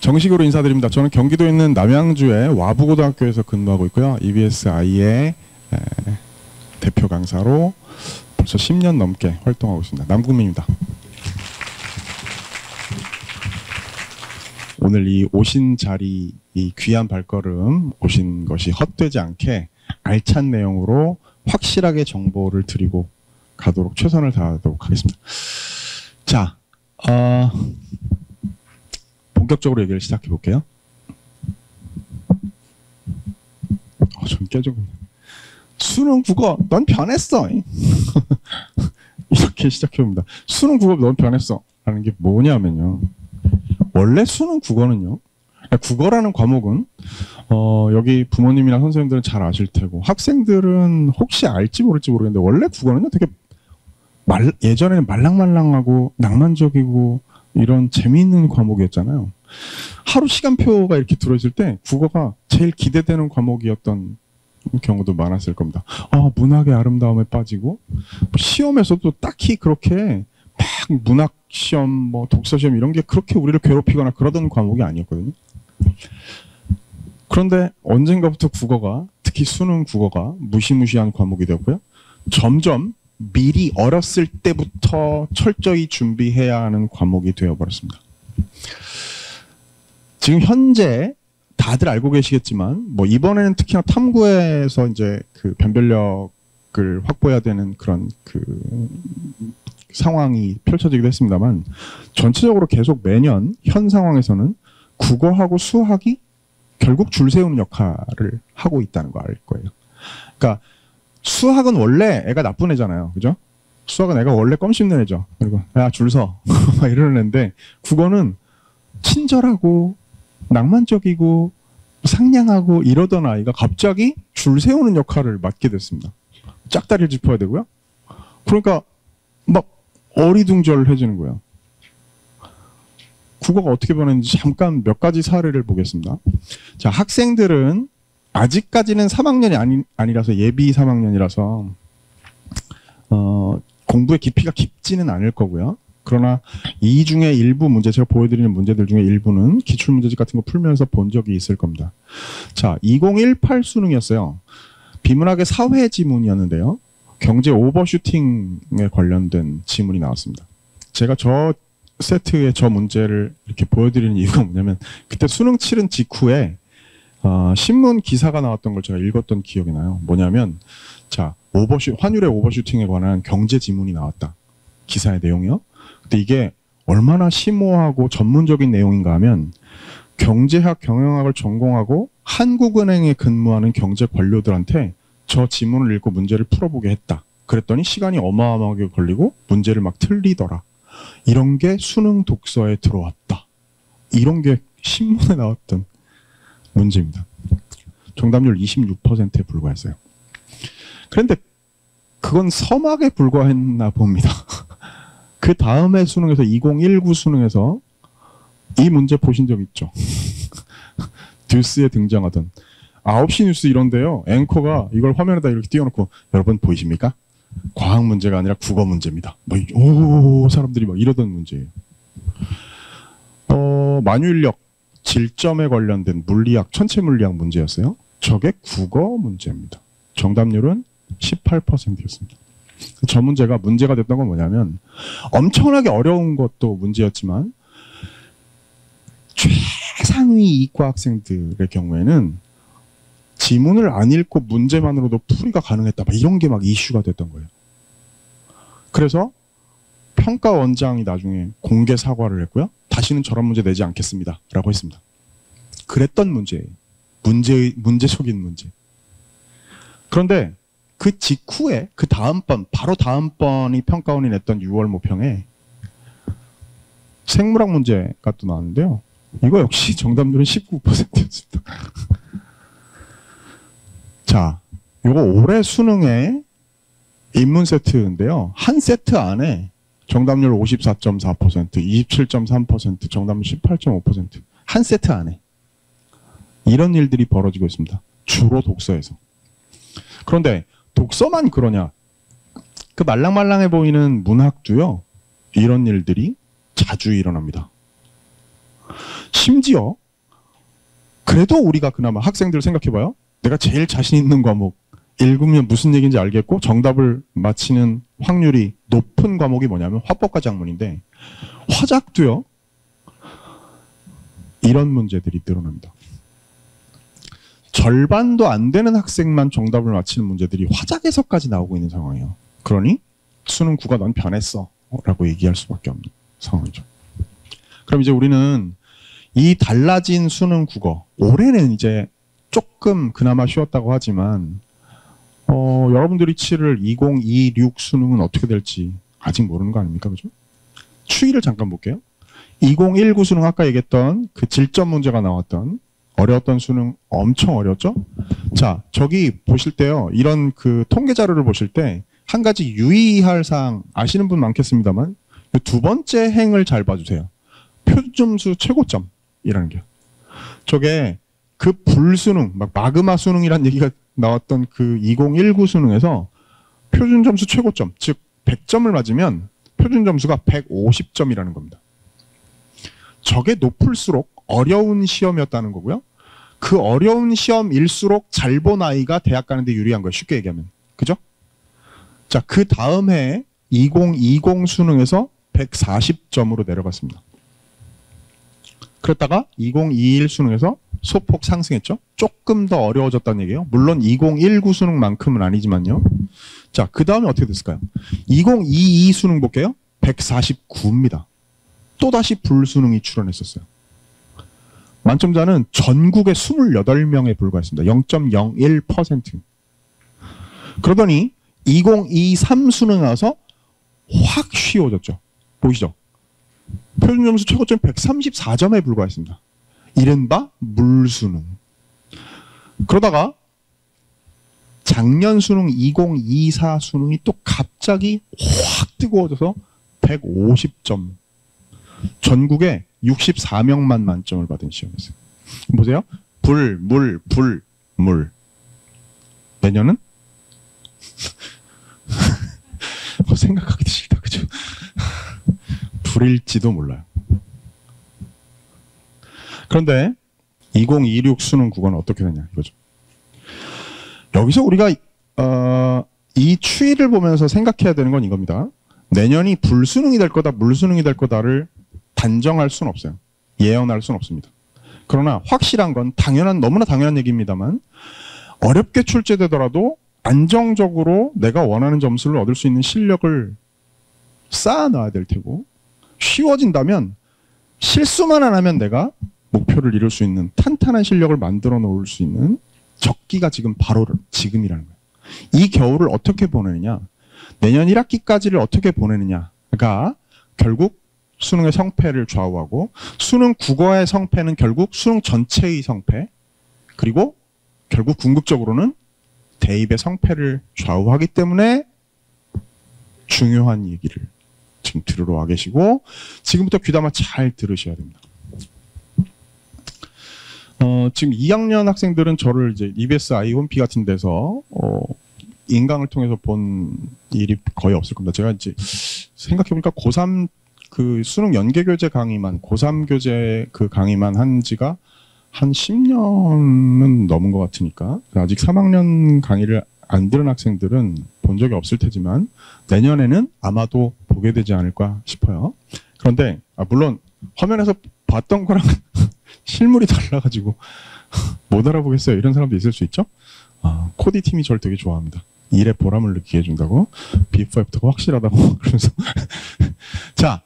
정식으로 인사드립니다. 저는 경기도에 있는 남양주의 와부고등학교에서 근무하고 있고요. EBSI의 대표 강사로 벌써 10년 넘게 활동하고 있습니다. 남국민입니다. 오늘 이 오신 자리, 이 귀한 발걸음 오신 것이 헛되지 않게 알찬 내용으로 확실하게 정보를 드리고 가도록 최선을 다하도록 하겠습니다. 자, 본격적으로 얘기를 시작해 볼게요. 전 깨져. 수능 국어 넌 변했어. 이렇게 시작해 봅니다. 수능 국어 넌 변했어 라는 게 뭐냐면요, 원래 수능 국어는요, 국어라는 과목은 여기 부모님이나 선생님들은 잘 아실 테고 학생들은 혹시 알지 모를지 모르겠는데, 원래 국어는요 되게 예전에는 말랑말랑하고 낭만적이고 이런 재미있는 과목이었잖아요. 하루 시간표가 이렇게 들어있을 때 국어가 제일 기대되는 과목이었던 경우도 많았을 겁니다. 문학의 아름다움에 빠지고, 시험에서도 딱히 그렇게 막 문학 시험, 뭐 독서 시험 이런 게 그렇게 우리를 괴롭히거나 그러던 과목이 아니었거든요. 그런데 언젠가부터 국어가, 특히 수능 국어가 무시무시한 과목이 되었고요. 점점 미리 어렸을 때부터 철저히 준비해야 하는 과목이 되어버렸습니다. 지금 현재 다들 알고 계시겠지만, 뭐 이번에는 특히나 탐구에서 이제 그 변별력을 확보해야 되는 그런 그 상황이 펼쳐지기도 했습니다만, 전체적으로 계속 매년 현 상황에서는 국어하고 수학이 결국 줄 세우는 역할을 하고 있다는 거 알 거예요. 그러니까 수학은 원래 애가 나쁜 애잖아요. 그죠? 수학은 애가 원래 껌 씹는 애죠. 그리고 야, 줄 서. 막 이러는 애인데, 국어는 친절하고 낭만적이고 상냥하고 이러던 아이가 갑자기 줄 세우는 역할을 맡게 됐습니다. 짝다리를 짚어야 되고요. 그러니까 막 어리둥절해지는 거예요. 국어가 어떻게 변했는지 잠깐 몇 가지 사례를 보겠습니다. 자, 학생들은 아직까지는 3학년이 아니라서, 예비 3학년이라서 공부의 깊이가 깊지는 않을 거고요. 그러나 이 중에 일부 문제, 제가 보여드리는 문제들 중에 일부는 기출문제집 같은 거 풀면서 본 적이 있을 겁니다. 자, 2018 수능이었어요. 비문학의 사회 지문이었는데요. 경제 오버슈팅에 관련된 지문이 나왔습니다. 제가 저 세트의 저 문제를 이렇게 보여드리는 이유가 뭐냐면, 그때 수능 치른 직후에 신문 기사가 나왔던 걸 제가 읽었던 기억이 나요. 뭐냐면, 자, 환율의 오버슈팅에 관한 경제 지문이 나왔다. 기사의 내용이요. 근데 이게 얼마나 심오하고 전문적인 내용인가 하면, 경제학, 경영학을 전공하고 한국은행에 근무하는 경제 관료들한테 저 지문을 읽고 문제를 풀어보게 했다. 그랬더니 시간이 어마어마하게 걸리고 문제를 막 틀리더라. 이런 게 수능 독서에 들어왔다. 이런 게 신문에 나왔던 문제입니다. 정답률 26%에 불과했어요. 그런데 그건 서막에 불과했나 봅니다. 그 다음에 수능에서, 2019 수능에서 이 문제 보신 적 있죠? 뉴스에 등장하던 9시 뉴스 이런데요, 앵커가 이걸 화면에다 이렇게 띄워놓고, 여러분 보이십니까? 과학 문제가 아니라 국어 문제입니다. 오, 사람들이 막 이러던 문제예요. 만유인력 질점에 관련된 물리학, 천체 물리학 문제였어요. 저게 국어 문제입니다. 정답률은 18%였습니다. 저 문제가 문제가 됐던 건 뭐냐면, 엄청나게 어려운 것도 문제였지만 최상위 이과 학생들의 경우에는 지문을 안 읽고 문제만으로도 풀이가 가능했다. 이런 게 막 이슈가 됐던 거예요. 그래서 평가원장이 나중에 공개 사과를 했고요. 다시는 저런 문제 내지 않겠습니다. 라고 했습니다. 그랬던 문제예요. 문제적인 문제. 그런데 그 직후에, 그 다음번, 바로 다음번이 평가원이 냈던 6월 모평에 생물학 문제가 또 나왔는데요. 이거 역시 정답률은 19%였습니다. 자, 요거 올해 수능의 인문 세트인데요. 한 세트 안에 정답률 54.4%, 27.3%, 정답률 18.5%. 한 세트 안에. 이런 일들이 벌어지고 있습니다. 주로 독서에서. 그런데 독서만 그러냐? 그 말랑말랑해 보이는 문학도요, 이런 일들이 자주 일어납니다. 심지어 그래도 우리가 그나마 학생들 생각해봐요. 내가 제일 자신 있는 과목 읽으면 무슨 얘기인지 알겠고 정답을 맞히는 확률이 높은 과목이 뭐냐면 화법과 작문인데 화작도요. 이런 문제들이 늘어납니다. 절반도 안 되는 학생만 정답을 맞히는 문제들이 화작에서까지 나오고 있는 상황이에요. 그러니 수능 국어 넌 변했어 라고 얘기할 수밖에 없는 상황이죠. 그럼 이제 우리는 이 달라진 수능 국어, 올해는 이제 조금 그나마 쉬웠다고 하지만 여러분들이 치를 2026 수능은 어떻게 될지 아직 모르는 거 아닙니까? 그죠? 추이를 잠깐 볼게요. 2019 수능 아까 얘기했던 그 질점 문제가 나왔던 어려웠던 수능 엄청 어려웠죠? 자, 저기 보실 때요. 이런 그 통계 자료를 보실 때 한 가지 유의할 사항 아시는 분 많겠습니다만 두 번째 행을 잘 봐주세요. 표준점수 최고점이라는 게요. 저게 그 불수능, 막 마그마 수능이란 얘기가 나왔던 그 2019 수능에서 표준점수 최고점, 즉 100점을 맞으면 표준점수가 150점이라는 겁니다. 저게 높을수록 어려운 시험이었다는 거고요. 그 어려운 시험일수록 잘 본 아이가 대학 가는데 유리한 거예요. 쉽게 얘기하면. 그죠? 자, 그 다음 해에 2020 수능에서 140점으로 내려갔습니다. 그랬다가 2021 수능에서 소폭 상승했죠. 조금 더 어려워졌다는 얘기예요. 물론 2019 수능만큼은 아니지만요. 자, 그 다음에 어떻게 됐을까요? 2022 수능 볼게요. 149입니다. 또다시 불수능이 출현했었어요. 만점자는 전국에 28명에 불과했습니다. 0.01%. 그러더니 2023 수능 와서 확 쉬워졌죠. 보이시죠? 표준점수 최고점 134점에 불과했습니다. 이른바 물수능. 그러다가 작년 수능 2024 수능이 또 갑자기 확 뜨거워져서 150점. 전국에 64명만 만점을 받은 시험이었어요. 보세요. 불, 물, 불, 물. 내년은? 생각하기도 싫다. 그죠? 불일지도 몰라요. 그런데 2026 수능 국어는 어떻게 되냐 이거죠. 여기서 우리가 이 추이를 보면서 생각해야 되는 건 이겁니다. 내년이 불수능이 될 거다, 물수능이 될 거다를 단정할 수는 없어요. 예언할 수는 없습니다. 그러나 확실한 건 너무나 당연한 얘기입니다만 어렵게 출제되더라도 안정적으로 내가 원하는 점수를 얻을 수 있는 실력을 쌓아놔야 될 테고 쉬워진다면 실수만 안 하면 내가 목표를 이룰 수 있는 탄탄한 실력을 만들어 놓을 수 있는 적기가 바로 지금이라는 거예요. 이 겨울을 어떻게 보내느냐, 내년 1학기까지를 어떻게 보내느냐가 결국 수능의 성패를 좌우하고 수능 국어의 성패는 결국 수능 전체의 성패 그리고 결국 궁극적으로는 대입의 성패를 좌우하기 때문에 중요한 얘기를 지금 들으러 와 계시고 지금부터 귀담아 잘 들으셔야 됩니다. 지금 2학년 학생들은 저를 이제 EBS 아이 홈피 같은 데서 인강을 통해서 본 일이 거의 없을 겁니다. 제가 이제 생각해보니까 고3 그 수능 연계교재 강의만, 고3 교재 그 강의만 한 지가 한 10년은 넘은 것 같으니까 아직 3학년 강의를 안 들은 학생들은 본 적이 없을 테지만 내년에는 아마도 보게 되지 않을까 싶어요. 그런데 물론 화면에서 봤던 거랑 실물이 달라가지고 못 알아보겠어요. 이런 사람도 있을 수 있죠. 코디 팀이 저를 되게 좋아합니다. 일에 보람을 느끼게 해준다고, 비포 애프터가 확실하다고 그러면서 자,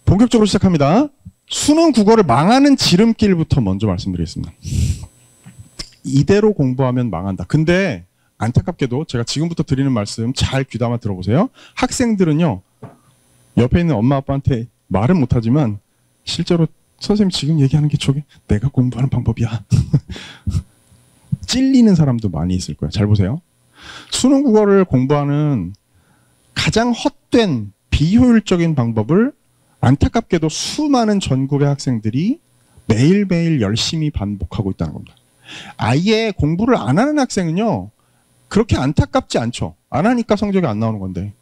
본격적으로 시작합니다. 수능 국어를 망하는 지름길부터 먼저 말씀드리겠습니다. 이대로 공부하면 망한다. 근데 안타깝게도 제가 지금부터 드리는 말씀 잘 귀담아 들어보세요. 학생들은요, 옆에 있는 엄마 아빠한테 말은 못하지만 실제로 선생님 지금 얘기하는 게 저게 내가 공부하는 방법이야. 찔리는 사람도 많이 있을 거예요. 잘 보세요. 수능 국어를 공부하는 가장 헛된 비효율적인 방법을 안타깝게도 수많은 전국의 학생들이 매일매일 열심히 반복하고 있다는 겁니다. 아예 공부를 안 하는 학생은요, 그렇게 안타깝지 않죠. 안 하니까 성적이 안 나오는 건데.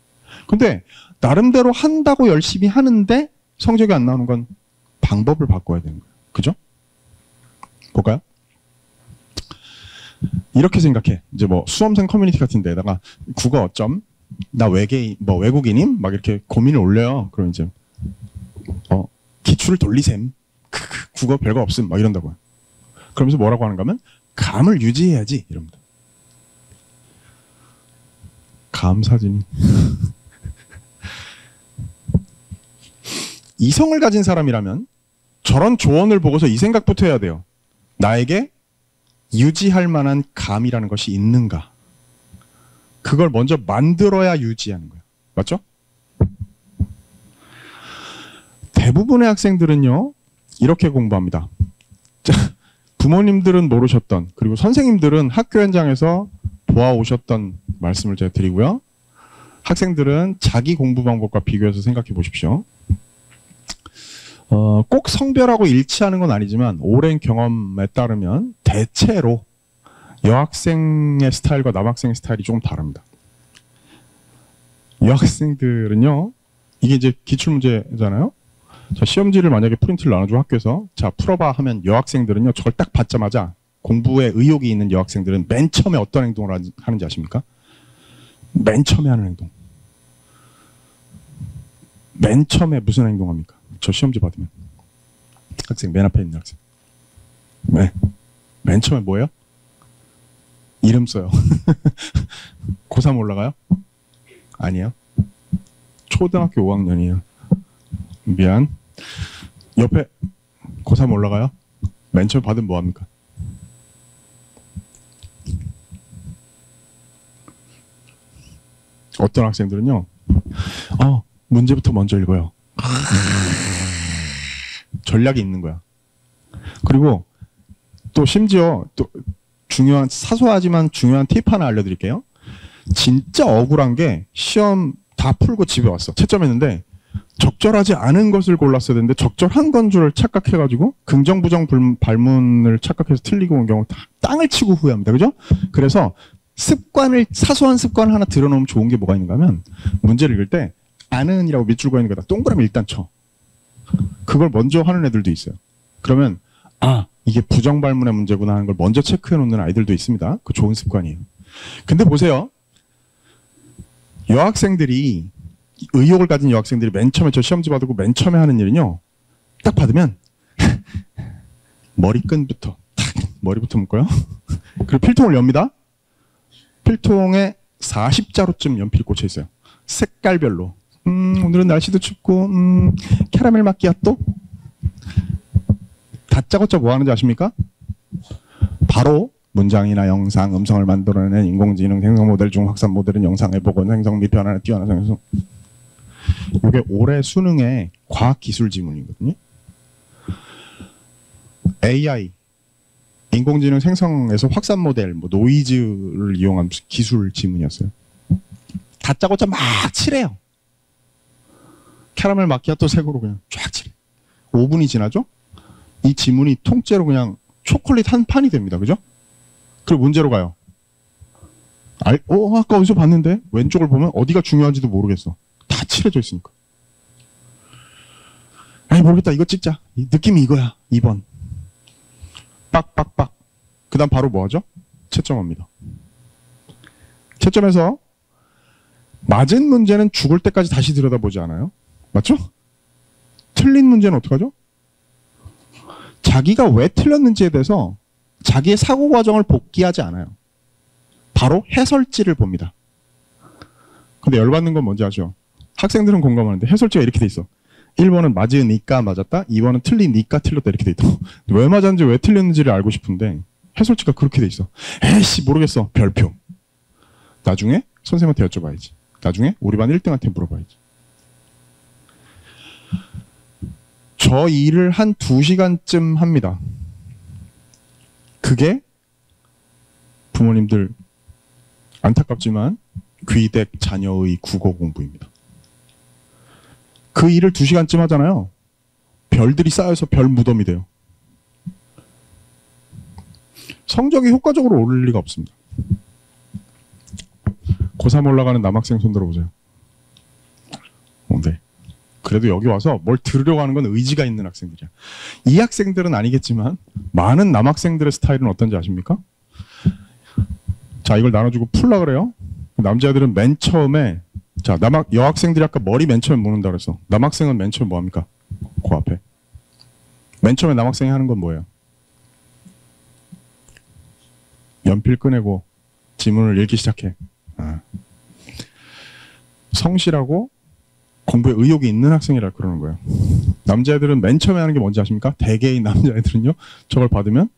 근데 나름대로 한다고 열심히 하는데 성적이 안 나오는 건 방법을 바꿔야 되는 거예요. 그죠? 볼까요? 이렇게 생각해. 이제 뭐 수험생 커뮤니티 같은 데다가 국어 어쩜? 나 외계인, 뭐 외국인임? 막 이렇게 고민을 올려요. 그럼 이제 기출을 돌리셈. 국어 별거 없음. 막 이런다고요. 그러면서 뭐라고 하는가 하면 감을 유지해야지. 이럽니다. 감 사진이. 이성을 가진 사람이라면 저런 조언을 보고서 이 생각부터 해야 돼요. 나에게 유지할 만한 감이라는 것이 있는가? 그걸 먼저 만들어야 유지하는 거예요. 맞죠? 대부분의 학생들은요, 이렇게 공부합니다. 자, 부모님들은 모르셨던, 그리고 선생님들은 학교 현장에서 보아오셨던 말씀을 제가 드리고요. 학생들은 자기 공부 방법과 비교해서 생각해 보십시오. 꼭 성별하고 일치하는 건 아니지만 오랜 경험에 따르면 대체로 여학생의 스타일과 남학생의 스타일이 조금 다릅니다. 여학생들은요, 이게 이제 기출문제잖아요. 자, 시험지를 만약에 프린트를 나눠줘 학교에서 자 풀어봐 하면 여학생들은요 저걸 딱 받자마자 공부에 의욕이 있는 여학생들은 맨 처음에 어떤 행동을 하는지 아십니까? 맨 처음에 하는 행동. 맨 처음에 무슨 행동합니까? 저 시험지 받으면 학생 맨 앞에 있는 학생 맨 처음에 뭐예요? 이름 써요. 고3 올라가요? 아니에요. 초등학교 5학년이에요. 미안. 옆에 고3 올라가요? 맨 처음에 받으면 뭐합니까? 어떤 학생들은요 문제부터 먼저 읽어요. 전략이 있는 거야. 그리고 또 심지어 또 중요한 사소하지만 중요한 팁 하나 알려드릴게요. 진짜 억울한 게 시험 다 풀고 집에 왔어. 채점했는데 적절하지 않은 것을 골랐어야 되는데 적절한 건 줄 착각해가지고 긍정 부정 발문을 착각해서 틀리고 온 경우 땅을 치고 후회합니다. 그죠? 그래서 사소한 습관을 하나 들어놓으면 좋은 게 뭐가 있는가 하면 문제를 읽을 때 아는이라고 밑줄 그어 있는 거다 동그라미 일단 쳐. 그걸 먼저 하는 애들도 있어요. 그러면 이게 부정 발문의 문제구나 하는 걸 먼저 체크해 놓는 아이들도 있습니다. 그 좋은 습관이에요. 근데 보세요. 여학생들이 의욕을 가진 여학생들이 맨 처음에 저 시험지 받고 맨 처음에 하는 일은요. 딱 받으면 머리끈부터 머리부터 묶어요. 그리고 필통을 엽니다. 필통에 40자루쯤 연필이 꽂혀 있어요. 색깔별로. 오늘은 날씨도 춥고 캐러멜 마끼아또? 다짜고짜 뭐 하는지 아십니까? 바로 문장이나 영상, 음성을 만들어내는 인공지능 생성 모델 중 확산 모델은 영상을 보고 생성 및 변화를 뛰어난 생성. 이게 올해 수능의 과학기술 지문이거든요. AI, 인공지능 생성에서 확산 모델, 뭐 노이즈를 이용한 기술 지문이었어요. 다짜고짜 막 칠해요. 캐러멜 마키아토 색으로 그냥 쫙 칠해. 5분이 지나죠? 이 지문이 통째로 그냥 초콜릿 한 판이 됩니다. 그죠? 그리고 문제로 가요. 아까 어디서 봤는데? 왼쪽을 보면 어디가 중요한지도 모르겠어. 다 칠해져 있으니까. 모르겠다. 이거 찍자. 느낌이 이거야. 2번. 빡빡빡. 그 다음 바로 뭐 하죠? 채점합니다. 채점해서 맞은 문제는 죽을 때까지 다시 들여다보지 않아요? 맞죠? 틀린 문제는 어떡하죠? 자기가 왜 틀렸는지에 대해서 자기의 사고 과정을 복기하지 않아요. 바로 해설지를 봅니다. 근데 열받는 건 뭔지 아죠? 학생들은 공감하는데 해설지가 이렇게 돼 있어. 1번은 맞으니까 맞았다. 2번은 틀리니까 틀렸다. 이렇게 돼 있다. 왜 맞았는지 왜 틀렸는지를 알고 싶은데 해설지가 그렇게 돼 있어. 에이씨 모르겠어. 별표. 나중에 선생님한테 여쭤봐야지. 나중에 우리 반 1등한테 물어봐야지. 저 일을 한 2시간쯤 합니다. 그게 부모님들 안타깝지만 귀댁 자녀의 국어 공부입니다. 그 일을 2시간쯤 하잖아요. 별들이 쌓여서 별 무덤이 돼요. 성적이 효과적으로 오를 리가 없습니다. 고3 올라가는 남학생 손 들어보세요. 네. 그래도 여기 와서 뭘 들으려고 하는 건 의지가 있는 학생들이야. 이 학생들은 아니겠지만 많은 남학생들의 스타일은 어떤지 아십니까? 자, 이걸 나눠주고 풀라 그래요. 남자들은 맨 처음에 자, 여학생들이 아까 머리 맨 처음에 모는다 그랬어. 남학생은 맨 처음에 뭐 합니까? 그 앞에. 맨 처음에 남학생이 하는 건 뭐예요? 연필 꺼내고 지문을 읽기 시작해. 성실하고 공부에 의욕이 있는 학생이라 그러는 거예요. 남자애들은 맨 처음에 하는 게 뭔지 아십니까? 대개의 남자애들은요. 저걸 받으면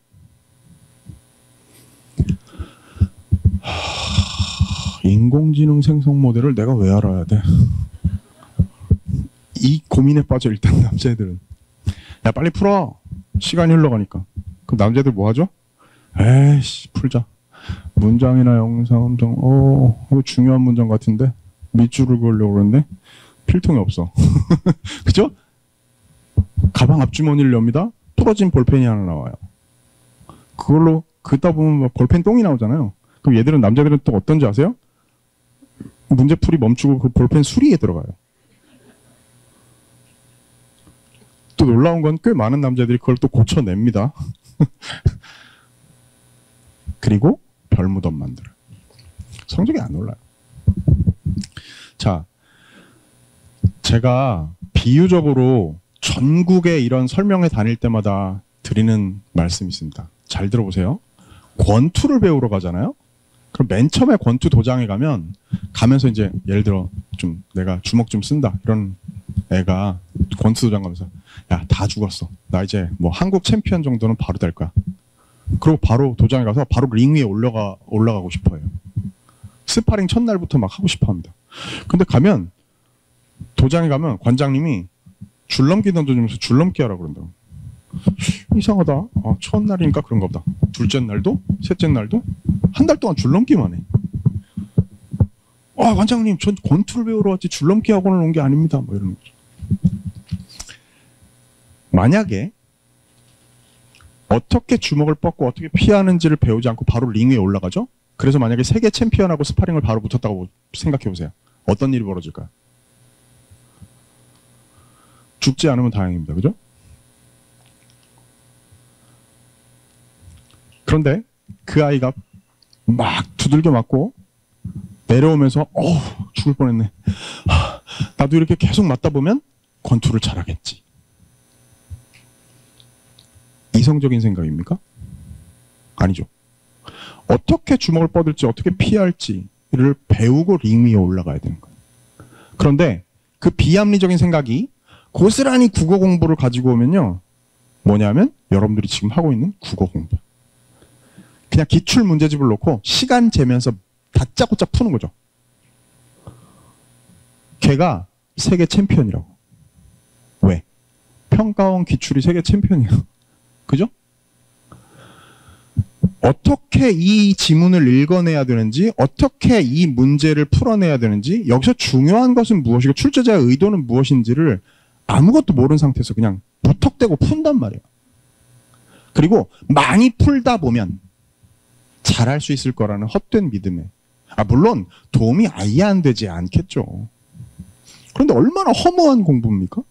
인공지능 생성 모델을 내가 왜 알아야 돼? 이 고민에 빠져 일단 남자애들은. 야 빨리 풀어. 시간이 흘러가니까. 그럼 남자애들 뭐 하죠? 에이씨 풀자. 문장이나 영상, 음성, 이거 중요한 문장 같은데 밑줄을 그으려고 그러는데 필통이 없어. 그죠? 가방 앞주머니를 엽니다. 부러진 볼펜이 하나 나와요. 그걸로 긋다 보면 막 볼펜 똥이 나오잖아요. 그럼 얘들은 남자들은 또 어떤지 아세요? 문제풀이 멈추고 그 볼펜 수리에 들어가요. 또 놀라운 건 꽤 많은 남자들이 그걸 또 고쳐냅니다. 그리고 별무덤 만들어요. 성적이 안 올라요. 자, 제가 비유적으로 전국에 이런 설명회 다닐 때마다 드리는 말씀이 있습니다. 잘 들어보세요. 권투를 배우러 가잖아요. 그럼 맨 처음에 권투 도장에 가면서 이제 예를 들어 좀 내가 주먹 좀 쓴다 이런 애가 권투 도장 가면서 야, 다 죽었어. 나 이제 뭐 한국 챔피언 정도는 바로 될 거야. 그리고 바로 도장에 가서 바로 링 위에 올라가고 싶어요. 스파링 첫날부터 막 하고 싶어 합니다. 근데 도장에 가면 관장님이 줄넘기 던져주면서 줄넘기 하라고 그런다고. 이상하다. 첫날이니까 그런가 보다. 둘째 날도? 셋째 날도? 한 달 동안 줄넘기만 해. 관장님, 전 권투를 배우러 왔지 줄넘기 학원을 온 게 아닙니다. 뭐 이러는 거죠. 만약에 어떻게 주먹을 뻗고 어떻게 피하는지를 배우지 않고 바로 링 위에 올라가죠? 그래서 만약에 세계 챔피언하고 스파링을 바로 붙었다고 생각해 보세요. 어떤 일이 벌어질까요? 죽지 않으면 다행입니다. 그죠? 그런데 그 아이가 막 두들겨 맞고 내려오면서 죽을 뻔했네. 나도 이렇게 계속 맞다 보면 권투를 잘하겠지. 이성적인 생각입니까? 아니죠. 어떻게 주먹을 뻗을지 어떻게 피할지를 배우고 링 위에 올라가야 되는 거예요. 그런데 그 비합리적인 생각이 고스란히 국어 공부를 가지고 오면요. 뭐냐면 여러분들이 지금 하고 있는 국어 공부. 그냥 기출 문제집을 놓고 시간 재면서 다짜고짜 푸는 거죠. 걔가 세계 챔피언이라고. 왜? 평가원 기출이 세계 챔피언이야. 그죠? 어떻게 이 지문을 읽어내야 되는지, 어떻게 이 문제를 풀어내야 되는지, 여기서 중요한 것은 무엇이고 출제자의 의도는 무엇인지를 아무것도 모르는 상태에서 그냥 무턱대고 푼단 말이에요. 그리고 많이 풀다 보면 잘할 수 있을 거라는 헛된 믿음에. 물론 도움이 아예 안 되지 않겠죠. 그런데 얼마나 허무한 공부입니까?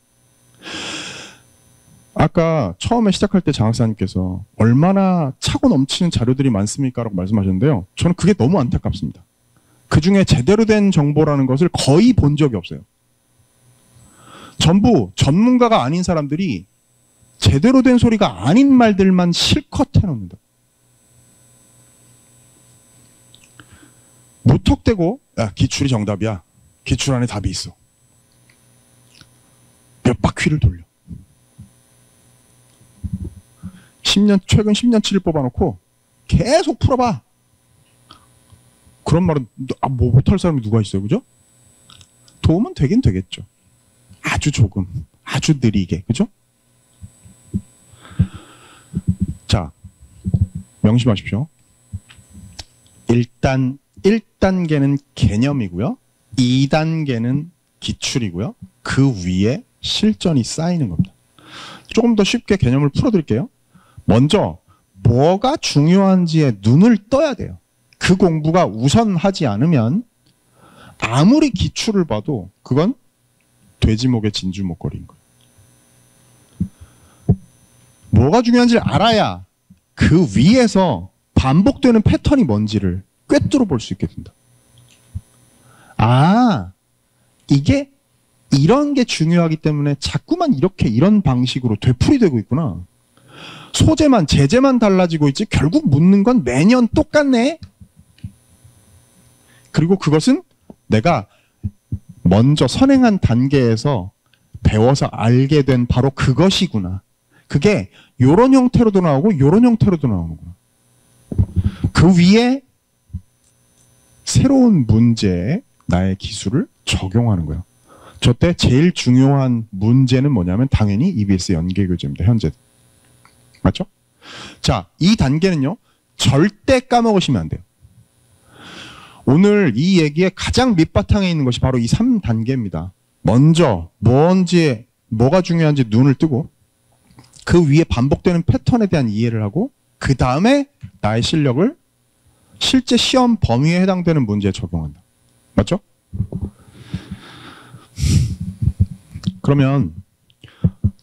아까 처음에 시작할 때 장 박사님께서 얼마나 차고 넘치는 자료들이 많습니까? 라고 말씀하셨는데요. 저는 그게 너무 안타깝습니다. 그중에 제대로 된 정보라는 것을 거의 본 적이 없어요. 전부 전문가가 아닌 사람들이 제대로 된 소리가 아닌 말들만 실컷 해놓는다. 무턱대고 야, 기출이 정답이야. 기출 안에 답이 있어. 몇 바퀴를 돌려. 최근 10년치를 뽑아놓고 계속 풀어봐. 그런 말은 뭐 못할 사람이 누가 있어요. 그죠? 도움은 되긴 되겠죠. 아주 조금, 아주 느리게. 그죠? 자, 명심하십시오. 일단 1단계는 개념이고요. 2단계는 기출이고요. 그 위에 실전이 쌓이는 겁니다. 조금 더 쉽게 개념을 풀어드릴게요. 먼저 뭐가 중요한지에 눈을 떠야 돼요. 그 공부가 우선하지 않으면 아무리 기출을 봐도 그건 돼지목의 진주 목걸이인 거예요. 뭐가 중요한지 알아야 그 위에서 반복되는 패턴이 뭔지를 꿰뚫어 볼 수 있게 된다. 아, 이게 이런 게 중요하기 때문에 자꾸만 이렇게 이런 방식으로 되풀이되고 있구나. 소재만 재재만 달라지고 있지 결국 묻는 건 매년 똑같네. 그리고 그것은 내가 먼저 선행한 단계에서 배워서 알게 된 바로 그것이구나. 그게 요런 형태로도 나오고 요런 형태로도 나오는구나. 그 위에 새로운 문제에 나의 기술을 적용하는 거예요. 저때 제일 중요한 문제는 뭐냐면 당연히 EBS 연계교재입니다. 현재. 맞죠? 자, 이 단계는요. 절대 까먹으시면 안 돼요. 오늘 이 얘기의 가장 밑바탕에 있는 것이 바로 이 3단계입니다. 먼저 뭐가 중요한지 눈을 뜨고 그 위에 반복되는 패턴에 대한 이해를 하고 그 다음에 나의 실력을 실제 시험 범위에 해당되는 문제에 적용한다. 맞죠? 그러면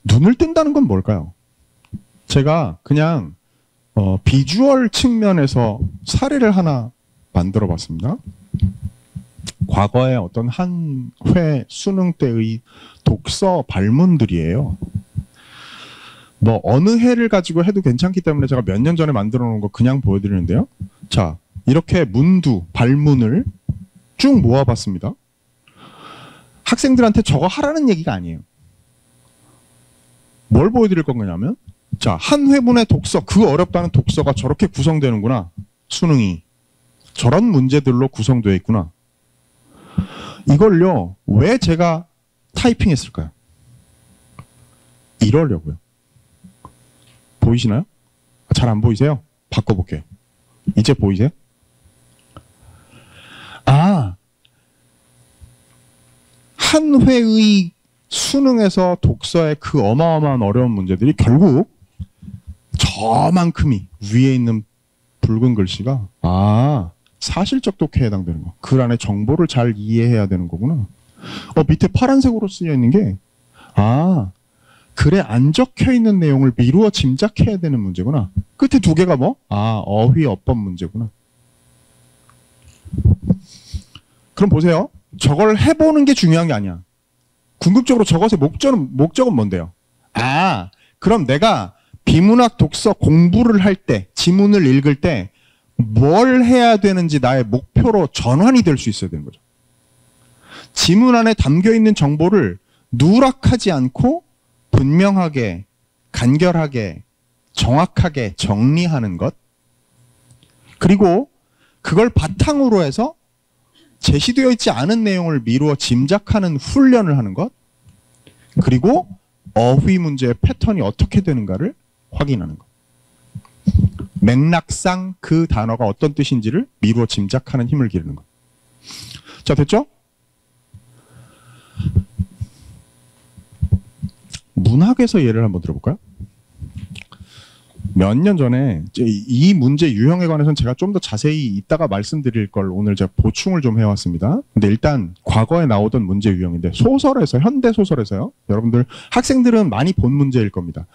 눈을 뜬다는 건 뭘까요? 제가 그냥 비주얼 측면에서 사례를 하나 만들어 봤습니다. 과거에 어떤 한 회 수능 때의 독서 발문들이에요. 뭐 어느 해를 가지고 해도 괜찮기 때문에 제가 몇 년 전에 만들어 놓은 거 그냥 보여드리는데요. 자, 이렇게 발문을 쭉 모아봤습니다. 학생들한테 저거 하라는 얘기가 아니에요. 뭘 보여드릴 건가냐면, 자, 한 회분의 독서, 그 어렵다는 독서가 저렇게 구성되는구나. 수능이. 저런 문제들로 구성되어 있구나. 이걸요, 왜 제가 타이핑했을까요? 이러려고요. 보이시나요? 잘 안 보이세요? 바꿔볼게요. 이제 보이세요? 아, 한 회의 수능에서 독서의 그 어마어마한 어려운 문제들이 결국 저만큼이 위에 있는 붉은 글씨가 사실적 독해에 해당되는 거. 그 안에 정보를 잘 이해해야 되는 거구나. 밑에 파란색으로 쓰여 있는 게 글에 안 적혀 있는 내용을 미루어 짐작해야 되는 문제구나. 끝에 두 개가 뭐? 어휘 어법 문제구나. 그럼 보세요. 저걸 해보는 게 중요한 게 아니야. 궁극적으로 저것의 목적은 뭔데요? 그럼 내가 비문학 독서 공부를 할 때, 지문을 읽을 때 뭘 해야 되는지 나의 목표로 전환이 될 수 있어야 되는 거죠. 지문 안에 담겨있는 정보를 누락하지 않고 분명하게, 간결하게, 정확하게 정리하는 것. 그리고 그걸 바탕으로 해서 제시되어 있지 않은 내용을 미루어 짐작하는 훈련을 하는 것. 그리고 어휘 문제의 패턴이 어떻게 되는가를 확인하는 것. 맥락상 그 단어가 어떤 뜻인지를 미루어 짐작하는 힘을 기르는 것. 자, 됐죠? 문학에서 예를 한번 들어볼까요? 몇 년 전에 이 문제 유형에 관해서는 제가 좀 더 자세히 이따가 말씀드릴 걸 오늘 제가 보충을 좀 해왔습니다. 근데 일단 과거에 나오던 문제 유형인데 소설에서, 현대 소설에서요. 여러분들 학생들은 많이 본 문제일 겁니다.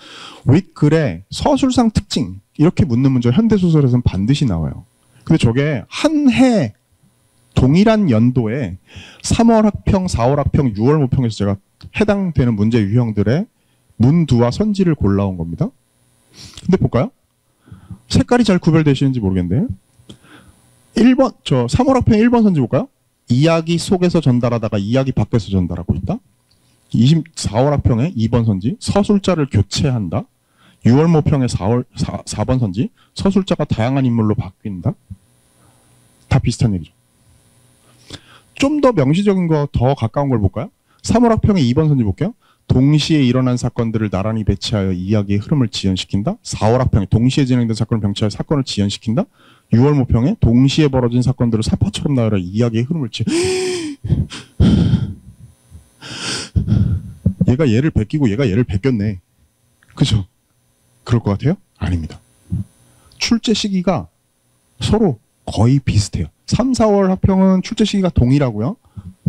윗글에 서술상 특징 이렇게 묻는 문제 현대 소설에서는 반드시 나와요. 근데 저게 한 해 동일한 연도에 3월 학평, 4월 학평, 6월 모평에서 제가 해당되는 문제 유형들의 문두와 선지를 골라온 겁니다. 근데 볼까요? 색깔이 잘 구별되시는지 모르겠는데 3월 학평 1번 선지 볼까요? 이야기 속에서 전달하다가 이야기 밖에서 전달하고 있다. 24월 학평에 2번 선지 서술자를 교체한다. 6월 모평의 4번 선지 서술자가 다양한 인물로 바뀐다. 다 비슷한 얘기죠. 좀 더 명시적인 거 더 가까운 걸 볼까요? 3월 학평의 2번 선지 볼게요. 동시에 일어난 사건들을 나란히 배치하여 이야기의 흐름을 지연시킨다. 4월 학평에 동시에 진행된 사건을 병치하여 사건을 지연시킨다. 6월 모평에 동시에 벌어진 사건들을 사파처럼 나열하여 이야기의 흐름을 얘가 얘를 베끼고 얘가 얘를 베꼈네. 그죠? 그럴 것 같아요? 아닙니다. 출제 시기가 서로 거의 비슷해요. 3, 4월 학평은 출제 시기가 동일하고요.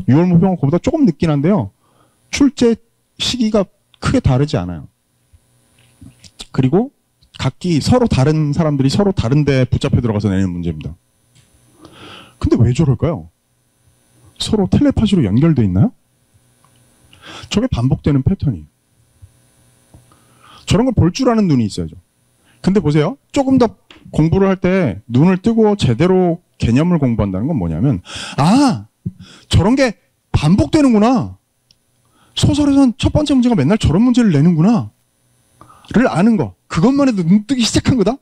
6월 모평은 그보다 조금 늦긴 한데요. 출제 시기가 크게 다르지 않아요. 그리고 각기 서로 다른 사람들이 서로 다른 데 붙잡혀 들어가서 내는 문제입니다. 근데 왜 저럴까요? 서로 텔레파시로 연결돼 있나요? 저게 반복되는 패턴이에요. 저런 걸 볼 줄 아는 눈이 있어야죠. 근데 보세요. 조금 더 공부를 할 때 눈을 뜨고 제대로 개념을 공부한다는 건 뭐냐면, 아, 저런 게 반복되는구나. 소설에선 첫 번째 문제가 맨날 저런 문제를 내는구나. 를 아는 거. 그것만 해도 눈 뜨기 시작한 거다?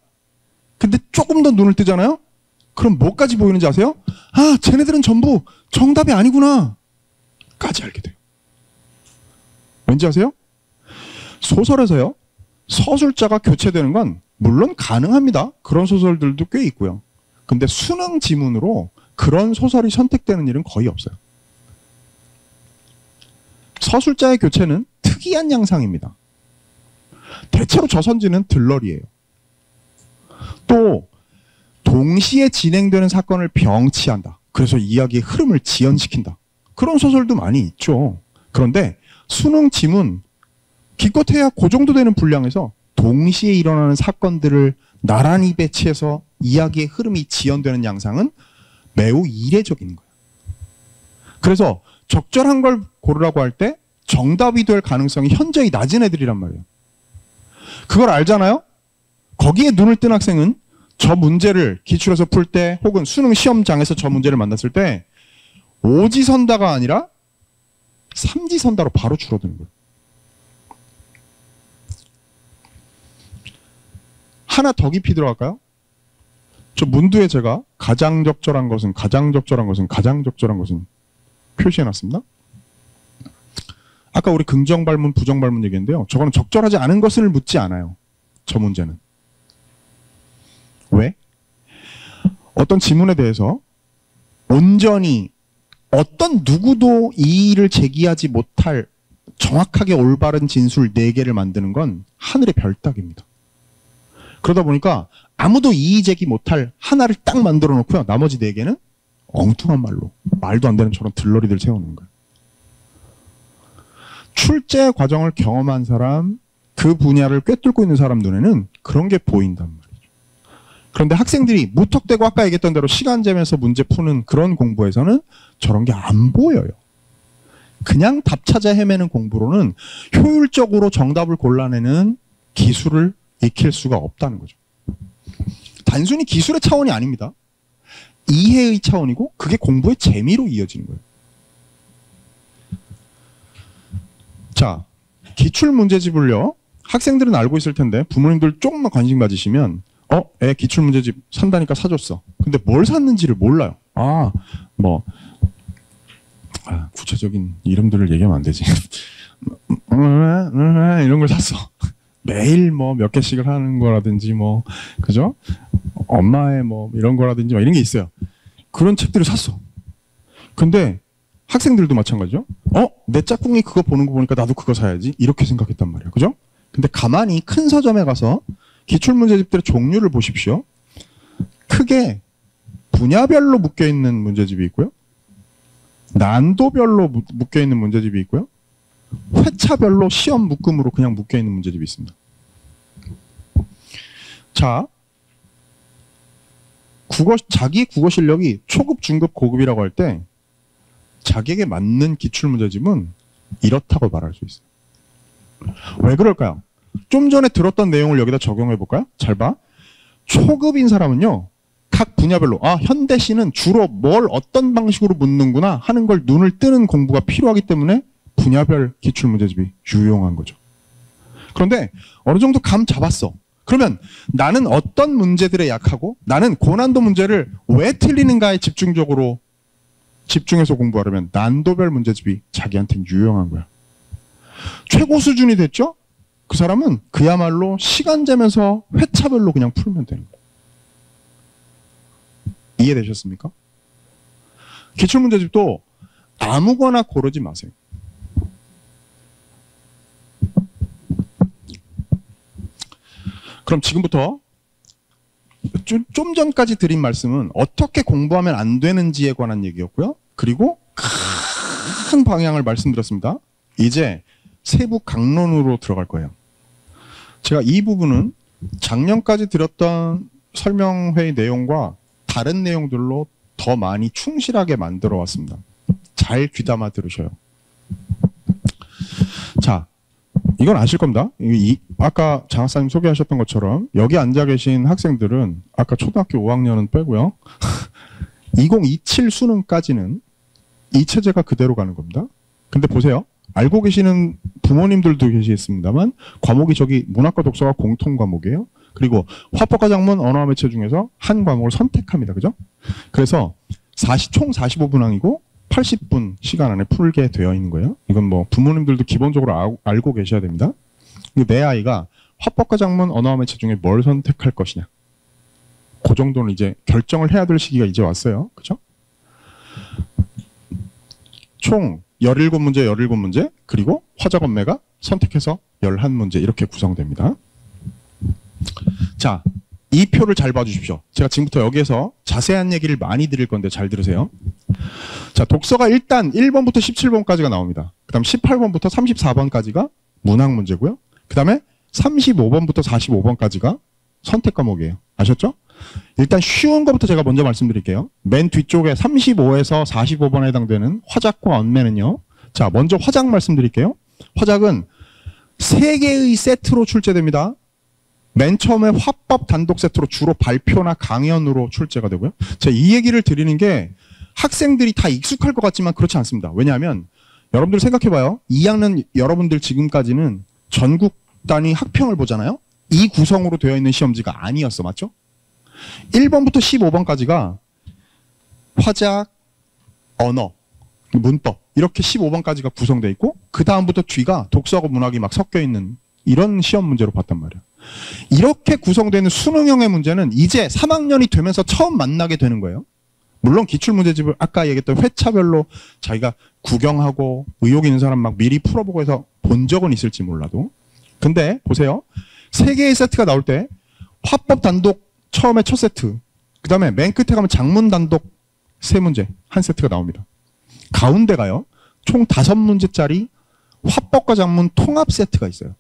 근데 조금 더 눈을 뜨잖아요? 그럼 뭐까지 보이는지 아세요? 아, 쟤네들은 전부 정답이 아니구나. 까지 알게 돼요. 왠지 아세요? 소설에서요, 서술자가 교체되는 건 물론 가능합니다. 그런 소설들도 꽤 있고요. 근데 수능 지문으로 그런 소설이 선택되는 일은 거의 없어요. 서술자의 교체는 특이한 양상입니다. 대체로 저선지는 들러리예요. 또 동시에 진행되는 사건을 병치한다. 그래서 이야기의 흐름을 지연시킨다. 그런 소설도 많이 있죠. 그런데 수능 지문 기껏해야 그 정도 되는 분량에서 동시에 일어나는 사건들을 나란히 배치해서 이야기의 흐름이 지연되는 양상은 매우 이례적인 거예요. 그래서 적절한 걸 고르라고 할 때 정답이 될 가능성이 현저히 낮은 애들이란 말이에요. 그걸 알잖아요? 거기에 눈을 뜬 학생은 저 문제를 기출해서 풀 때 혹은 수능 시험장에서 저 문제를 만났을 때 오지선다가 아니라 삼지선다로 바로 줄어드는 거예요. 하나 더 깊이 들어갈까요? 저 문두에 제가 가장 적절한 것은 표시해놨습니다. 아까 우리 긍정발문, 부정발문 얘기했는데요. 저거는 적절하지 않은 것을 묻지 않아요. 저 문제는. 왜? 어떤 지문에 대해서 온전히 어떤 누구도 이의를 제기하지 못할 정확하게 올바른 진술 4개를 만드는 건 하늘의 별따기입니다. 그러다 보니까 아무도 이의 제기 못할 하나를 딱 만들어 놓고요. 나머지 4개는 엉뚱한 말로 말도 안 되는 저런 들러리들 세우는 거예요. 출제 과정을 경험한 사람, 그 분야를 꿰뚫고 있는 사람 눈에는 그런 게 보인단 말이죠. 그런데 학생들이 무턱대고 아까 얘기했던 대로 시간 재면서 문제 푸는 그런 공부에서는 저런 게 안 보여요. 그냥 답 찾아 헤매는 공부로는 효율적으로 정답을 골라내는 기술을 익힐 수가 없다는 거죠. 단순히 기술의 차원이 아닙니다. 이해의 차원이고 그게 공부의 재미로 이어지는 거예요. 자, 기출문제집을요. 학생들은 알고 있을 텐데 부모님들 조금만 관심 가지시면 애 기출문제집 산다니까 사줬어. 근데 뭘 샀는지를 몰라요. 구체적인 이름들을 얘기하면 안 되지. 이런 걸 샀어. 매일 몇 개씩을 하는 거라든지 그죠? 엄마의 이런 거라든지 이런 게 있어요. 그런 책들을 샀어. 근데 학생들도 마찬가지죠. 내 짝꿍이 그거 보는 거 보니까 나도 그거 사야지. 이렇게 생각했단 말이에요. 그죠? 근데 가만히 큰 서점에 가서 기출문제집들의 종류를 보십시오. 크게 분야별로 묶여있는 문제집이 있고요. 난도별로 묶여있는 문제집이 있고요. 회차별로 시험 묶음으로 그냥 묶여있는 문제집이 있습니다. 자, 자기 국어 실력이 초급, 중급, 고급이라고 할 때 자기에게 맞는 기출문제집은 이렇다고 말할 수 있어요. 왜 그럴까요? 좀 전에 들었던 내용을 여기다 적용해 볼까요? 잘 봐. 초급인 사람은요. 각 분야별로 현대시는 주로 뭘 어떤 방식으로 묻는구나 하는 걸 눈을 뜨는 공부가 필요하기 때문에 분야별 기출문제집이 유용한 거죠. 그런데 어느 정도 감 잡았어. 그러면 나는 어떤 문제들에 약하고 나는 고난도 문제를 왜 틀리는가에 집중해서 공부하려면 난도별 문제집이 자기한테는 유용한 거야. 최고 수준이 됐죠? 그 사람은 그야말로 시간 재면서 회차별로 그냥 풀면 되는 거예요. 이해되셨습니까? 기출문제집도 아무거나 고르지 마세요. 그럼 지금부터 좀 전까지 드린 말씀은 어떻게 공부하면 안 되는지에 관한 얘기였고요. 그리고 큰 방향을 말씀드렸습니다. 이제 세부 강론으로 들어갈 거예요. 제가 이 부분은 작년까지 드렸던 설명회의 내용과 다른 내용들로 더 많이 충실하게 만들어 왔습니다. 잘 귀담아 들으셔요. 자, 이건 아실 겁니다. 아까 장학사님 소개하셨던 것처럼 여기 앉아 계신 학생들은 아까 초등학교 5학년은 빼고요. 2027 수능까지는 이 체제가 그대로 가는 겁니다. 근데 보세요. 알고 계시는 부모님들도 계시겠습니다만 과목이 저기 문학과 독서가 공통 과목이에요. 그리고 화법과 작문, 언어와 매체 중에서 한 과목을 선택합니다. 그죠? 그래서 총 45분항이고 80분 시간 안에 풀게 되어 있는 거예요. 이건 뭐 부모님들도 기본적으로 알고 계셔야 됩니다. 내 아이가 화법과 작문, 언어와 매체 중에 뭘 선택할 것이냐. 그 정도는 이제 결정을 해야 될 시기가 이제 왔어요. 그죠? 총 17문제, 17문제, 그리고 화작언매가 선택해서 11문제 이렇게 구성됩니다. 자, 이 표를 잘 봐주십시오. 제가 지금부터 여기에서 자세한 얘기를 많이 드릴 건데 잘 들으세요. 자, 독서가 일단 1번부터 17번까지가 나옵니다. 그 다음 18번부터 34번까지가 문학 문제고요. 그 다음에 35번부터 45번까지가 선택 과목이에요. 아셨죠? 일단 쉬운 것부터 제가 먼저 말씀드릴게요. 맨 뒤쪽에 35에서 45번에 해당되는 화작과 언매는요. 자, 먼저 화작 말씀드릴게요. 화작은 3개의 세트로 출제됩니다. 맨 처음에 화법 단독 세트로 주로 발표나 강연으로 출제가 되고요. 제가 이 얘기를 드리는 게 학생들이 다 익숙할 것 같지만 그렇지 않습니다. 왜냐하면 여러분들 생각해봐요. 2학년 여러분들 지금까지는 전국 단위 학평을 보잖아요. 이 구성으로 되어 있는 시험지가 아니었어. 맞죠? 1번부터 15번까지가 화작, 언어, 문법 이렇게 15번까지가 구성되어 있고 그 다음부터 뒤가 독서하고 문학이 막 섞여 있는 이런 시험 문제로 봤단 말이에요. 이렇게 구성되는 수능형의 문제는 이제 3학년이 되면서 처음 만나게 되는 거예요. 물론 기출문제집을 아까 얘기했던 회차별로 자기가 구경하고 의욕 있는 사람 막 미리 풀어보고 해서 본 적은 있을지 몰라도. 근데 보세요. 3개의 세트가 나올 때 화법 단독 처음에 첫 세트, 그 다음에 맨 끝에 가면 작문 단독 3문제 한 세트가 나옵니다. 가운데가요. 총 5문제짜리 화법과 작문 통합 세트가 있어요.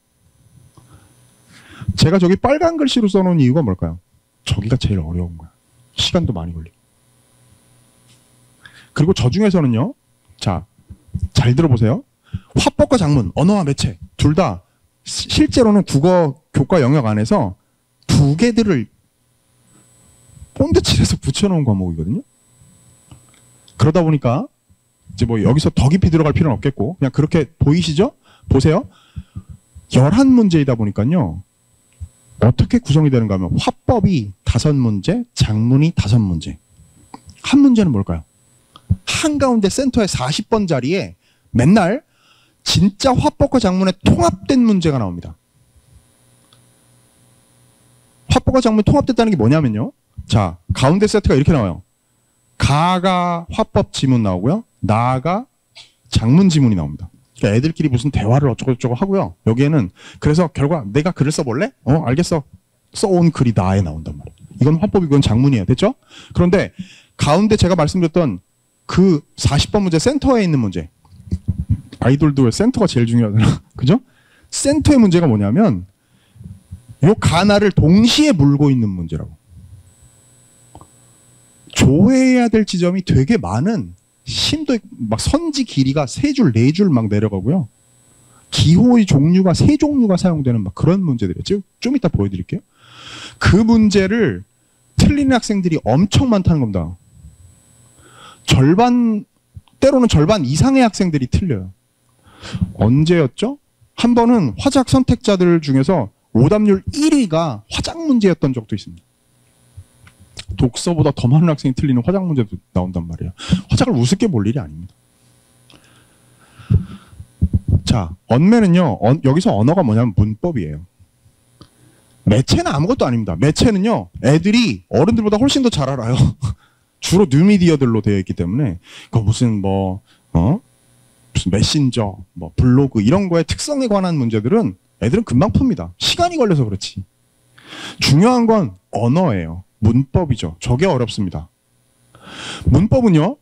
제가 저기 빨간 글씨로 써놓은 이유가 뭘까요? 저기가 제일 어려운 거야. 시간도 많이 걸리고. 그리고 저 중에서는요. 자, 잘 들어보세요. 화법과 작문, 언어와 매체 둘 다 실제로는 국어 교과 영역 안에서 2개들을 본드칠해서 붙여놓은 과목이거든요. 그러다 보니까 이제 뭐 여기서 더 깊이 들어갈 필요는 없겠고 그냥 그렇게 보이시죠? 보세요. 11문제이다 보니까요. 어떻게 구성이 되는가 하면 화법이 5문제, 작문이 5문제. 한 문제는 뭘까요? 한가운데 센터에 40번 자리에 맨날 진짜 화법과 작문에 통합된 문제가 나옵니다. 화법과 작문이 통합됐다는 게 뭐냐면요. 자, 가운데 세트가 이렇게 나와요. 가가 화법 지문 나오고요. 나가 작문 지문이 나옵니다. 그러니까 애들끼리 무슨 대화를 어쩌고저쩌고 하고요. 여기에는 그래서 결과 내가 글을 써볼래? 알겠어. 써온 글이 나에 나온단 말이에요. 이건 화법이고 이건 작문이에요. 됐죠? 그런데 가운데 제가 말씀드렸던 그 40번 문제 센터에 있는 문제. 아이돌도 왜 센터가 제일 중요하잖아. 그죠? 센터의 문제가 뭐냐면 요 가나를 동시에 물고 있는 문제라고. 조회해야 될 지점이 되게 많은 심도 막 선지 길이가 3줄, 4줄 막 내려가고요. 기호의 종류가 3종류가 사용되는 막 그런 문제들이에요. 좀 이따 보여드릴게요. 그 문제를 틀리는 학생들이 엄청 많다는 겁니다. 때로는 절반 이상의 학생들이 틀려요. 언제였죠? 한 번은 화작 선택자들 중에서 오답률 1위가 화작 문제였던 적도 있습니다. 독서보다 더 많은 학생이 틀리는 화작 문제도 나온단 말이에요. 화작을 우습게 볼 일이 아닙니다. 자, 언매는요. 여기서 언어가 뭐냐면 문법이에요. 매체는 아무것도 아닙니다. 매체는요. 애들이 어른들보다 훨씬 더 잘 알아요. 주로 뉴미디어들로 되어 있기 때문에 무슨 무슨 메신저, 블로그 이런 거의 특성에 관한 문제들은 애들은 금방 풉니다. 시간이 걸려서 그렇지. 중요한 건 언어예요. 문법이죠. 저게 어렵습니다. 문법은요.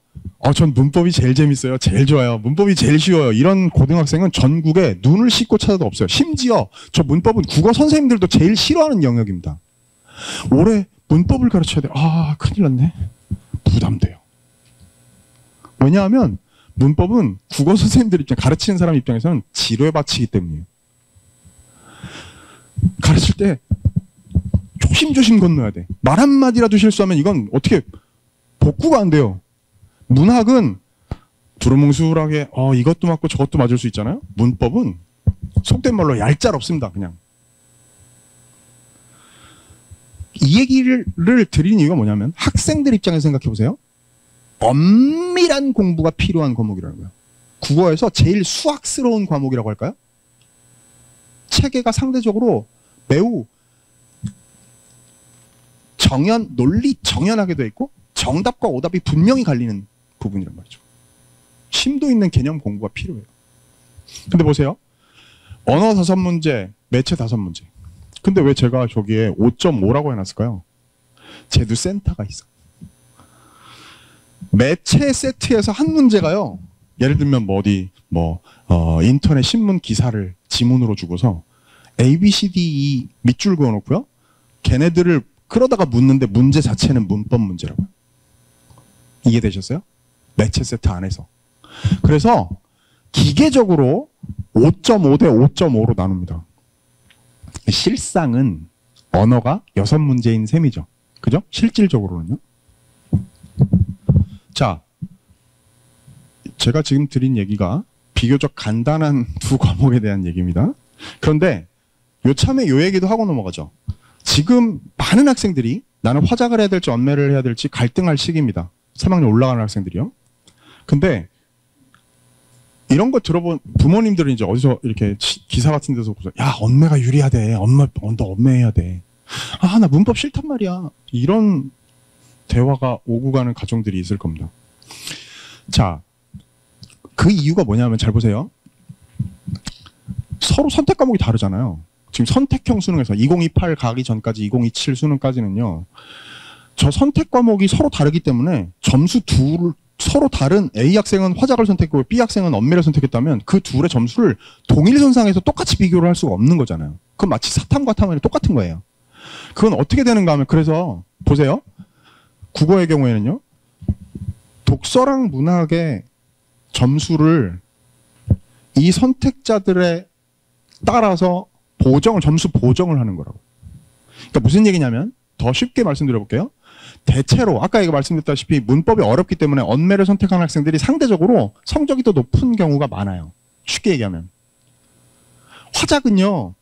전 문법이 제일 재밌어요. 제일 좋아요. 문법이 제일 쉬워요. 이런 고등학생은 전국에 눈을 씻고 찾아도 없어요. 심지어 저 문법은 국어 선생님들도 제일 싫어하는 영역입니다. 올해 문법을 가르쳐야 돼. 큰일 났네. 부담돼요. 왜냐하면 문법은 국어 선생님들 입장, 가르치는 사람 입장에서는 지뢰밭이기 때문이에요. 가르칠 때 조심조심 건너야 돼. 말 한마디라도 실수하면 이건 어떻게 복구가 안 돼요. 문학은 두루뭉술하게 이것도 맞고 저것도 맞을 수 있잖아요. 문법은 속된 말로 얄짤없습니다. 그냥. 이 얘기를 드리는 이유가 뭐냐면 학생들 입장에서 생각해 보세요. 엄밀한 공부가 필요한 과목이라는 거예요. 국어에서 제일 수학스러운 과목이라고 할까요? 체계가 상대적으로 매우 논리 정연하게 되어 있고 정답과 오답이 분명히 갈리는 부분이란 말이죠. 심도 있는 개념 공부가 필요해요. 근데 보세요. 언어 5문제, 매체 5문제. 근데 왜 제가 저기에 5.5라고 해놨을까요? 쟤도 센터가 있어. 매체 세트에서 한 문제가요. 예를 들면 인터넷 신문 기사를 지문으로 주고서 A, B, C, D, E 밑줄 그어놓고요. 걔네들을 그러다가 묻는데 문제 자체는 문법 문제라고요. 이해되셨어요? 매체 세트 안에서. 그래서 기계적으로 5.5 대 5.5로 나눕니다. 실상은 언어가 6문제인 셈이죠. 그죠? 실질적으로는요. 자, 제가 지금 드린 얘기가 비교적 간단한 두 과목에 대한 얘기입니다. 그런데 요참에 요 얘기도 하고 넘어가죠. 지금 많은 학생들이 나는 화작을 해야 될지 언매를 해야 될지 갈등할 시기입니다. 3학년 올라가는 학생들이요. 근데 이런 거 들어본 부모님들은 이제 어디서 이렇게 기사 같은 데서 보죠. 야, 언매가 유리하대. 너 언매해야 돼. 나 문법 싫단 말이야. 이런 대화가 오고 가는 가정들이 있을 겁니다. 자, 그 이유가 뭐냐면 잘 보세요. 서로 선택 과목이 다르잖아요. 지금 선택형 수능에서 2028 가기 전까지 2027 수능까지는요. 저 선택 과목이 서로 다르기 때문에 점수 서로 다른 A 학생은 화작을 선택했고 B 학생은 언매를 선택했다면 그 둘의 점수를 동일선상에서 똑같이 비교를 할 수가 없는 거잖아요. 그건 마치 사탐과 탐이 똑같은 거예요. 그건 어떻게 되는가 하면 그래서 보세요. 국어의 경우에는요. 독서랑 문학의 점수를 이 선택자들에 따라서 점수 보정을 하는 거라고. 그러니까 무슨 얘기냐면 더 쉽게 말씀드려볼게요. 대체로 아까 말씀드렸다시피 문법이 어렵기 때문에 언매를 선택하는 학생들이 상대적으로 성적이 더 높은 경우가 많아요. 쉽게 얘기하면. 화작은요.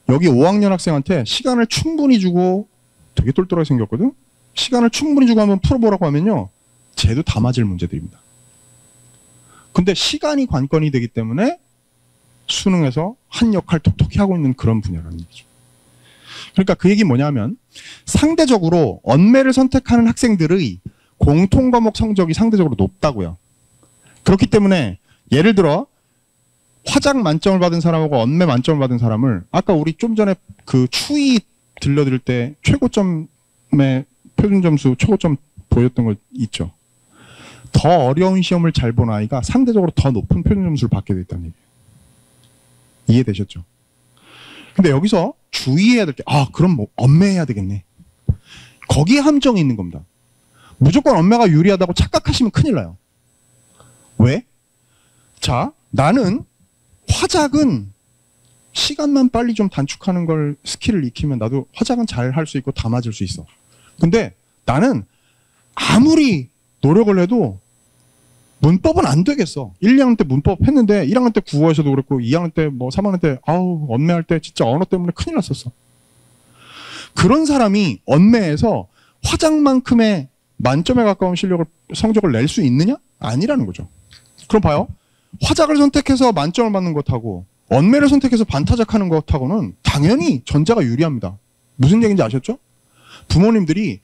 여기 5학년 학생한테 시간을 충분히 주고 되게 똘똘하게 생겼거든. 시간을 충분히 주고 한번 풀어보라고 하면요. 쟤도 다 맞을 문제들입니다. 근데 시간이 관건이 되기 때문에 수능에서 한 역할 톡톡히 하고 있는 그런 분야라는 얘기죠. 그러니까 그 얘기는 뭐냐면 상대적으로 언매를 선택하는 학생들의 공통과목 성적이 상대적으로 높다고요. 그렇기 때문에 예를 들어 화작 만점을 받은 사람하고 언매 만점을 받은 사람을 아까 우리 좀 전에 그 추이 들려드릴 때 최고점의 표준 점수 최고점 보였던 거 있죠. 더 어려운 시험을 잘 본 아이가 상대적으로 더 높은 표준 점수를 받게 돼 있다는 얘기예요. 이해되셨죠? 근데 여기서 주의해야 될 게 그럼 언매해야 되겠네. 거기에 함정이 있는 겁니다. 무조건 언매가 유리하다고 착각하시면 큰일 나요. 왜? 자, 나는 화작은 시간만 빨리 좀 단축하는 걸 스킬을 익히면 나도 화작은 잘 할 수 있고 다 맞을 수 있어. 근데 나는 아무리 노력을 해도 문법은 안 되겠어. 1, 2학년 때 문법 했는데 1학년 때 국어에서도 그렇고 2학년 때 3학년 때 언매할 때 진짜 언어 때문에 큰일 났었어. 그런 사람이 언매에서 화작만큼의 만점에 가까운 성적을 낼 수 있느냐? 아니라는 거죠. 그럼 봐요. 화작을 선택해서 만점을 받는 것하고 언매를 선택해서 반타작하는 것하고는 당연히 전자가 유리합니다. 무슨 얘기인지 아셨죠? 부모님들이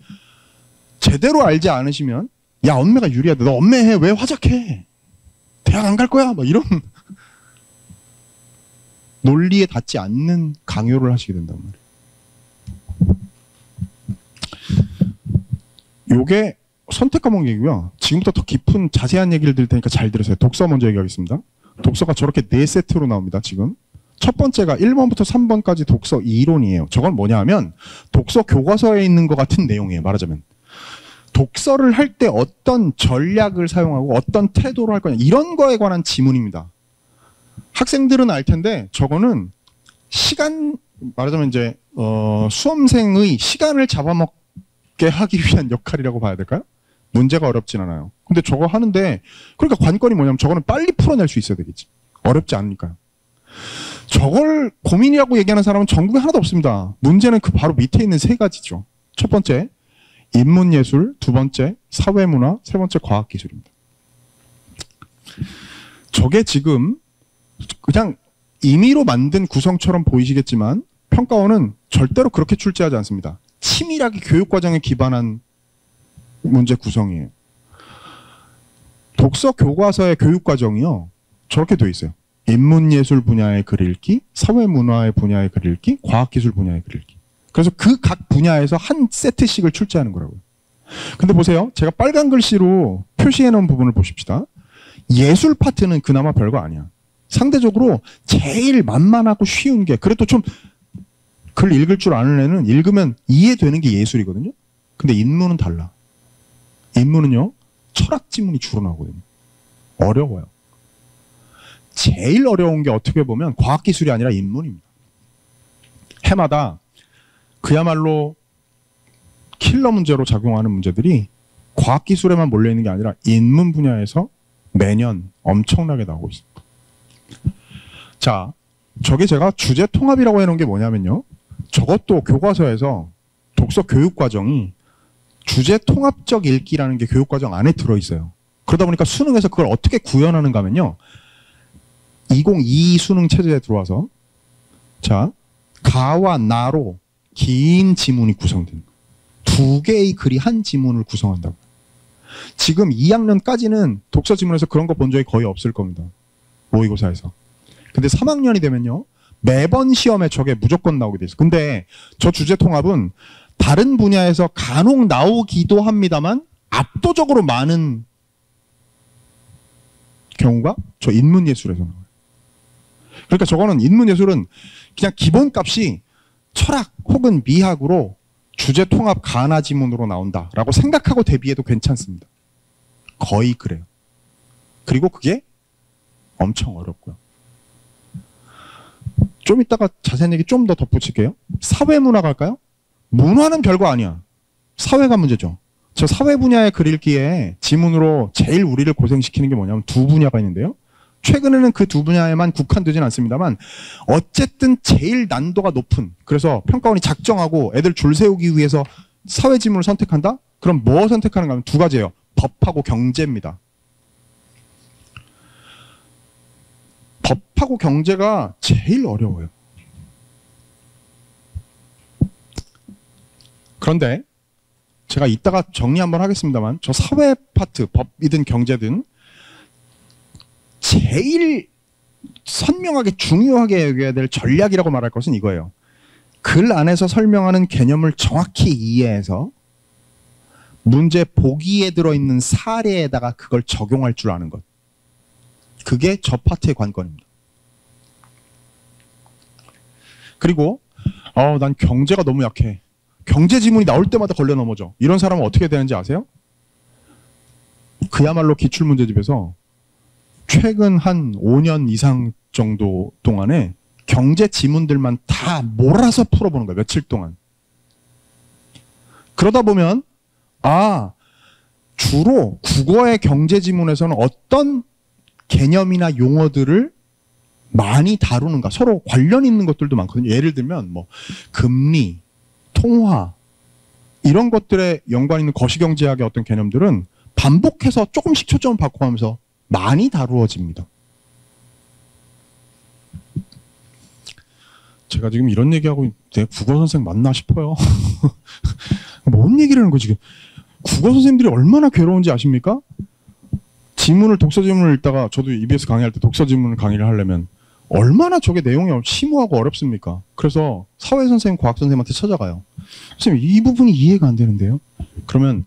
제대로 알지 않으시면 야, 언매가 유리하다. 너 언매해. 왜 화작해? 대학 안 갈 거야? 이런 논리에 닿지 않는 강요를 하시게 된단 말이에요. 요게 선택 과목 얘기고요. 지금부터 더 깊은 자세한 얘기를 드릴 테니까 잘 들으세요. 독서 먼저 얘기하겠습니다. 독서가 저렇게 4세트로 나옵니다. 지금. 첫 번째가 1번부터 3번까지 독서 이론이에요. 저건 뭐냐 하면 독서 교과서에 있는 것 같은 내용이에요. 말하자면. 독서를 할 때 어떤 전략을 사용하고 어떤 태도로 할 거냐 이런 거에 관한 지문입니다. 학생들은 알 텐데 저거는 시간 말하자면 이제 수험생의 시간을 잡아먹게 하기 위한 역할이라고 봐야 될까요? 문제가 어렵진 않아요. 근데 저거 하는데 그러니까 관건이 뭐냐면 저거는 빨리 풀어낼 수 있어야 되겠지. 어렵지 않으니까요. 저걸 고민이라고 얘기하는 사람은 전국에 하나도 없습니다. 문제는 그 바로 밑에 있는 3가지죠. 첫 번째 인문예술, 두 번째 사회문화, 세 번째 과학기술입니다. 저게 지금 그냥 임의로 만든 구성처럼 보이시겠지만 평가원은 절대로 그렇게 출제하지 않습니다. 치밀하게 교육과정에 기반한 문제 구성이에요. 독서 교과서의 교육과정이요. 저렇게 돼 있어요. 인문예술 분야의 글 읽기, 사회문화의 분야의 글 읽기, 과학기술 분야의 글 읽기. 그래서 그 각 분야에서 한 세트씩을 출제하는 거라고요. 근데 보세요. 제가 빨간 글씨로 표시해 놓은 부분을 보십시다. 예술 파트는 그나마 별거 아니야. 상대적으로 제일 만만하고 쉬운 게 그래도 좀 글 읽을 줄 아는 애는 읽으면 이해되는 게 예술이거든요. 근데 인문은 달라. 인문은요. 철학 지문이 주로 나오거든요. 어려워요. 제일 어려운 게 어떻게 보면 과학기술이 아니라 인문입니다. 해마다 그야말로 킬러 문제로 작용하는 문제들이 과학기술에만 몰려있는 게 아니라 인문 분야에서 매년 엄청나게 나오고 있습니다. 자, 저게 제가 주제 통합이라고 해놓은 게 뭐냐면요. 저것도 교과서에서 독서 교육과정이 주제 통합적 읽기라는 게 교육과정 안에 들어있어요. 그러다 보니까 수능에서 그걸 어떻게 구현하는가 하면요. 2022 수능 체제에 들어와서 자, 가와 나로 긴 지문이 구성됩니다. 2개의 글이 한 지문을 구성한다고. 지금 2학년까지는 독서 지문에서 그런 거 본 적이 거의 없을 겁니다. 모의고사에서. 근데 3학년이 되면요. 매번 시험에 저게 무조건 나오게 돼 있어요. 근데 저 주제 통합은 다른 분야에서 간혹 나오기도 합니다만 압도적으로 많은 경우가 저 인문예술에서 나와요. 그러니까 저거는 인문예술은 그냥 기본값이 철학 혹은 미학으로 주제 통합 가나 지문으로 나온다라고 생각하고 대비해도 괜찮습니다. 거의 그래요. 그리고 그게 엄청 어렵고요. 좀 이따가 자세한 얘기 좀 더 덧붙일게요. 사회문화 갈까요? 문화는 별거 아니야. 사회가 문제죠. 저 사회 분야의 글 읽기에 지문으로 제일 우리를 고생시키는 게 뭐냐면 2분야가 있는데요. 최근에는 그 2분야에만 국한되진 않습니다만 어쨌든 제일 난도가 높은 그래서 평가원이 작정하고 애들 줄 세우기 위해서 사회 지문을 선택한다? 그럼 뭐 선택하는가 하면 2가지예요. 법하고 경제입니다. 법하고 경제가 제일 어려워요. 그런데 제가 이따가 정리 한번 하겠습니다만 저 사회 파트, 법이든 경제든 제일 선명하게 중요하게 여겨야 될 전략이라고 말할 것은 이거예요. 글 안에서 설명하는 개념을 정확히 이해해서 문제 보기에 들어있는 사례에다가 그걸 적용할 줄 아는 것. 그게 저 파트의 관건입니다. 그리고 난 경제가 너무 약해. 경제 지문이 나올 때마다 걸려 넘어져. 이런 사람은 어떻게 되는지 아세요? 그야말로 기출문제집에서 최근 한 5년 이상 정도 동안에 경제 지문들만 다 몰아서 풀어보는 거예요. 며칠 동안. 그러다 보면 주로 국어의 경제 지문에서는 어떤 개념이나 용어들을 많이 다루는가 서로 관련 있는 것들도 많거든요. 예를 들면 뭐 금리, 통화 이런 것들에 연관 있는 거시경제학의 어떤 개념들은 반복해서 조금씩 초점을 바꿔가면서 많이 다루어집니다. 제가 지금 이런 얘기하고 내가 국어 선생 맞나 싶어요. 뭔 얘기를 하는 거지? 국어 선생님들이 얼마나 괴로운지 아십니까? 독서 지문을 읽다가 저도 EBS 강의할 때 독서 지문을 강의를 하려면 얼마나 저게 내용이 심오하고 어렵습니까? 그래서 사회 선생님, 과학 선생님한테 찾아가요. 선생님 이 부분이 이해가 안 되는데요. 그러면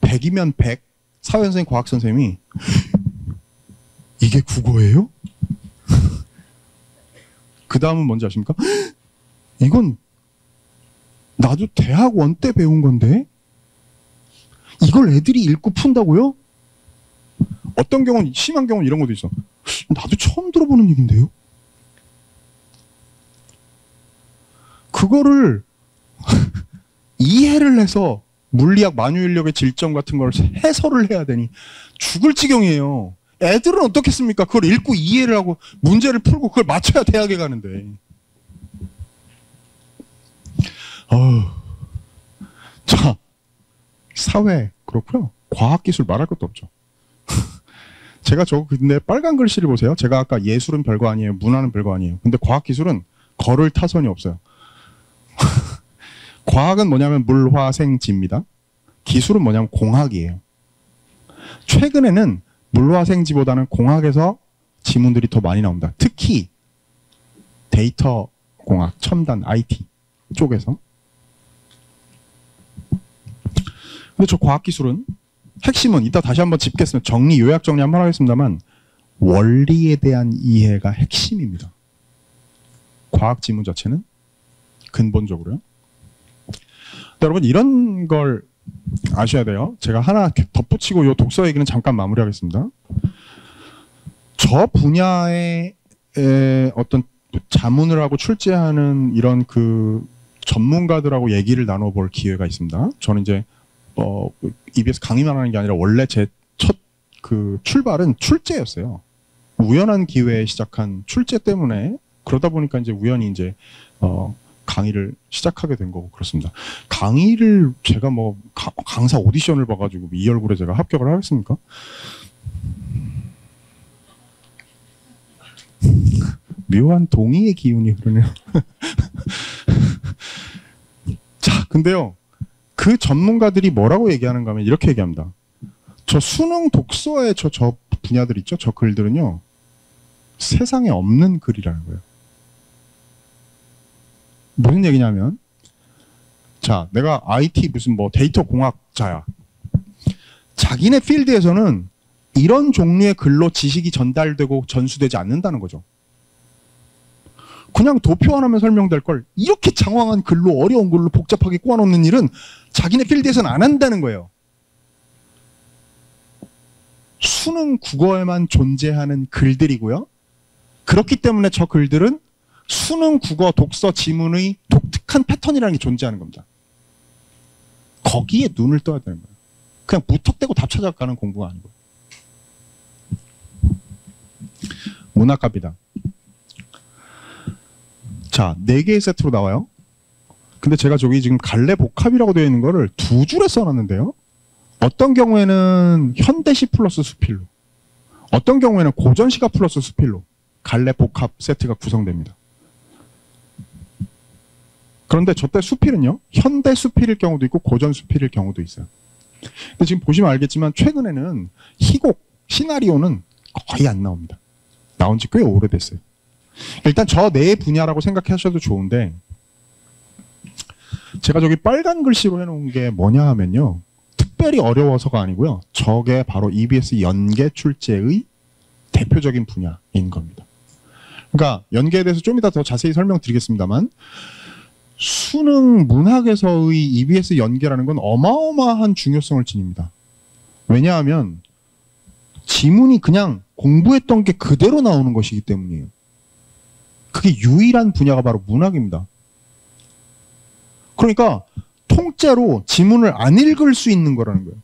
100이면 100, 사회선생님, 과학선생님이 이게 국어예요? 그 다음은 뭔지 아십니까? 이건 나도 대학원 때 배운 건데 이걸 애들이 읽고 푼다고요? 어떤 경우는, 심한 경우는 이런 것도 있어. 나도 처음 들어보는 얘기인데요? 그거를 이해를 해서 물리학 만유인력의 질점 같은 걸 해설을 해야 되니 죽을 지경이에요. 애들은 어떻겠습니까? 그걸 읽고 이해를 하고 문제를 풀고 그걸 맞춰야 대학에 가는데. 자, 사회 그렇고요. 과학기술 말할 것도 없죠. 제가 근데 빨간 글씨를 보세요. 제가 아까 예술은 별거 아니에요. 문화는 별거 아니에요. 근데 과학기술은 걸을 타선이 없어요. 과학은 뭐냐면 물화생지입니다. 기술은 뭐냐면 공학이에요. 최근에는 물화생지보다는 공학에서 지문들이 더 많이 나옵니다. 특히 데이터 공학, 첨단 IT 쪽에서. 근데 저 과학기술은 핵심은 이따 다시 한번 짚겠습니다. 요약 정리 한번 하겠습니다만 원리에 대한 이해가 핵심입니다. 과학 지문 자체는 근본적으로요. 여러분 이런 걸 아셔야 돼요. 제가 하나 덧붙이고 이 독서 얘기는 잠깐 마무리하겠습니다. 저 분야의 어떤 자문을 하고 출제하는 이런 그 전문가들하고 얘기를 나눠볼 기회가 있습니다. 저는 이제 EBS 강의만 하는 게 아니라 원래 제 첫 그 출발은 출제였어요. 우연한 기회에 시작한 출제 때문에 그러다 보니까 이제 우연히 이제 강의를 시작하게 된 거고 그렇습니다. 강의를 제가 뭐 강사 오디션을 봐가지고 이 얼굴에 제가 합격을 하겠습니까? 묘한 동의의 기운이 흐르네요. 자, 근데요. 그 전문가들이 뭐라고 얘기하는가 하면 이렇게 얘기합니다. 저 수능 독서의 저 분야들 있죠? 저 글들은요. 세상에 없는 글이라는 거예요. 무슨 얘기냐면 자, 내가 IT 무슨 뭐 데이터 공학자야. 자기네 필드에서는 이런 종류의 글로 지식이 전달되고 전수되지 않는다는 거죠. 그냥 도표 하나면 설명될 걸 이렇게 장황한 글로 어려운 글로 복잡하게 꼬아놓는 일은 자기네 필드에서는 안 한다는 거예요. 수능 국어에만 존재하는 글들이고요. 그렇기 때문에 저 글들은 수능 국어 독서 지문의 독특한 패턴이라는 게 존재하는 겁니다. 거기에 눈을 떠야 되는 거예요. 그냥 무턱대고 답 찾아가는 공부가 아니고. 문학갑이다. 자, 4개의 세트로 나와요. 근데 제가 저기 지금 갈래 복합이라고 되어 있는 거를 2줄에 써놨는데요. 어떤 경우에는 현대시 플러스 수필로, 어떤 경우에는 고전시가 플러스 수필로 갈래 복합 세트가 구성됩니다. 그런데 저때 수필은요, 현대 수필일 경우도 있고 고전 수필일 경우도 있어요. 근데 지금 보시면 알겠지만 최근에는 희곡, 시나리오는 거의 안 나옵니다. 나온 지 꽤 오래됐어요. 일단 저 네 분야라고 생각하셔도 좋은데 제가 저기 빨간 글씨로 해놓은 게 뭐냐 하면요. 특별히 어려워서가 아니고요. 저게 바로 EBS 연계 출제의 대표적인 분야인 겁니다. 그러니까 연계에 대해서 좀 이따 더 자세히 설명드리겠습니다만 수능 문학에서의 EBS 연계라는 건 어마어마한 중요성을 지닙니다. 왜냐하면 지문이 그냥 공부했던 게 그대로 나오는 것이기 때문이에요. 그게 유일한 분야가 바로 문학입니다. 그러니까 통째로 지문을 안 읽을 수 있는 거라는 거예요.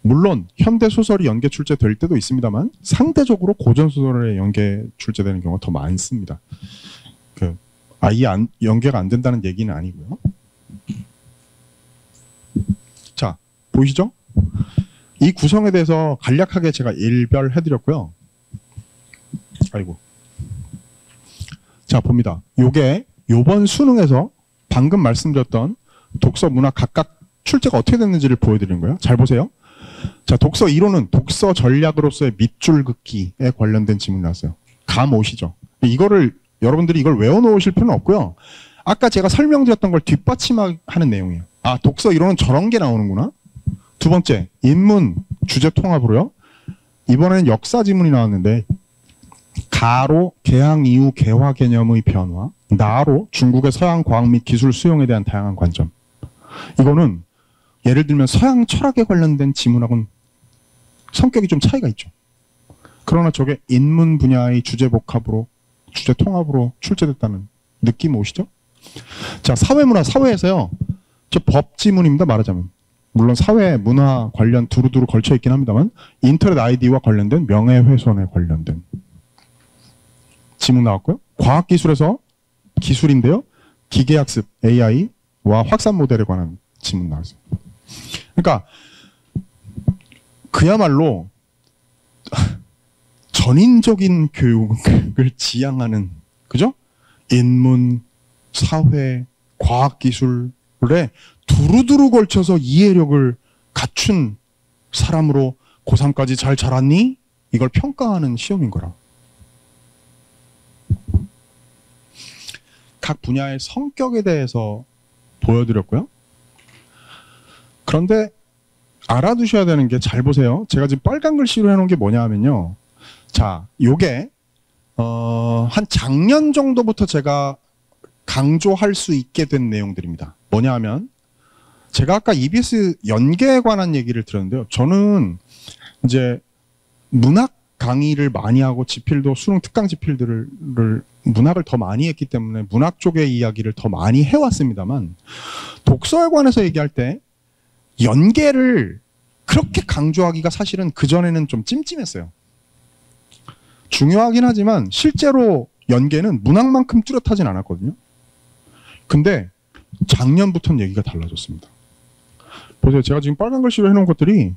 물론 현대 소설이 연계 출제될 때도 있습니다만 상대적으로 고전 소설에 연계 출제되는 경우가 더 많습니다. 아예 연계가 안 된다는 얘기는 아니고요. 자, 보이시죠? 이 구성에 대해서 간략하게 제가 일별해드렸고요. 아이고. 자, 봅니다. 요게 요번 수능에서 방금 말씀드렸던 독서 문학 각각 출제가 어떻게 됐는지를 보여드리는 거예요. 잘 보세요. 자, 독서 1호는 독서 전략으로서의 밑줄 긋기에 관련된 질문이 나왔어요. 감 오시죠? 여러분들이 이걸 외워놓으실 필요는 없고요. 아까 제가 설명드렸던 걸 뒷받침하는 내용이에요. 아, 독서 이론은 저런 게 나오는구나. 두 번째, 인문 주제 통합으로요. 이번에는 역사 지문이 나왔는데 가로 개항 이후 개화 개념의 변화, 나로 중국의 서양 과학 및 기술 수용에 대한 다양한 관점. 이거는 예를 들면 서양 철학에 관련된 지문하고는 성격이 좀 차이가 있죠. 그러나 저게 인문 분야의 주제 복합으로, 주제 통합으로 출제됐다는 느낌 오시죠? 자, 사회문화, 사회에서요. 저 법 지문입니다, 말하자면. 물론 사회, 문화 관련 두루두루 걸쳐 있긴 합니다만 인터넷 아이디와 관련된 명예훼손에 관련된 지문 나왔고요. 과학기술에서 기술인데요. 기계학습, AI와 확산 모델에 관한 지문 나왔어요. 그러니까 그야말로 전인적인 교육을 지향하는, 그죠? 인문, 사회, 과학기술에 두루두루 걸쳐서 이해력을 갖춘 사람으로 고3까지 잘 자랐니? 이걸 평가하는 시험인 거라. 각 분야의 성격에 대해서 보여드렸고요. 그런데 알아두셔야 되는 게, 잘 보세요. 제가 지금 빨간 글씨로 해놓은 게 뭐냐 하면요. 자, 요게 한 작년 정도부터 제가 강조할 수 있게 된 내용들입니다. 뭐냐 하면 제가 아까 EBS 연계에 관한 얘기를 들었는데요. 저는 이제 문학 강의를 많이 하고 지필도 수능 특강 지필들을 문학을 더 많이 했기 때문에 문학 쪽의 이야기를 더 많이 해왔습니다만 독서에 관해서 얘기할 때 연계를 그렇게 강조하기가 사실은 그전에는 좀 찜찜했어요. 중요하긴 하지만 실제로 연계는 문학만큼 뚜렷하진 않았거든요. 근데 작년부터는 얘기가 달라졌습니다. 보세요. 제가 지금 빨간 글씨로 해놓은 것들이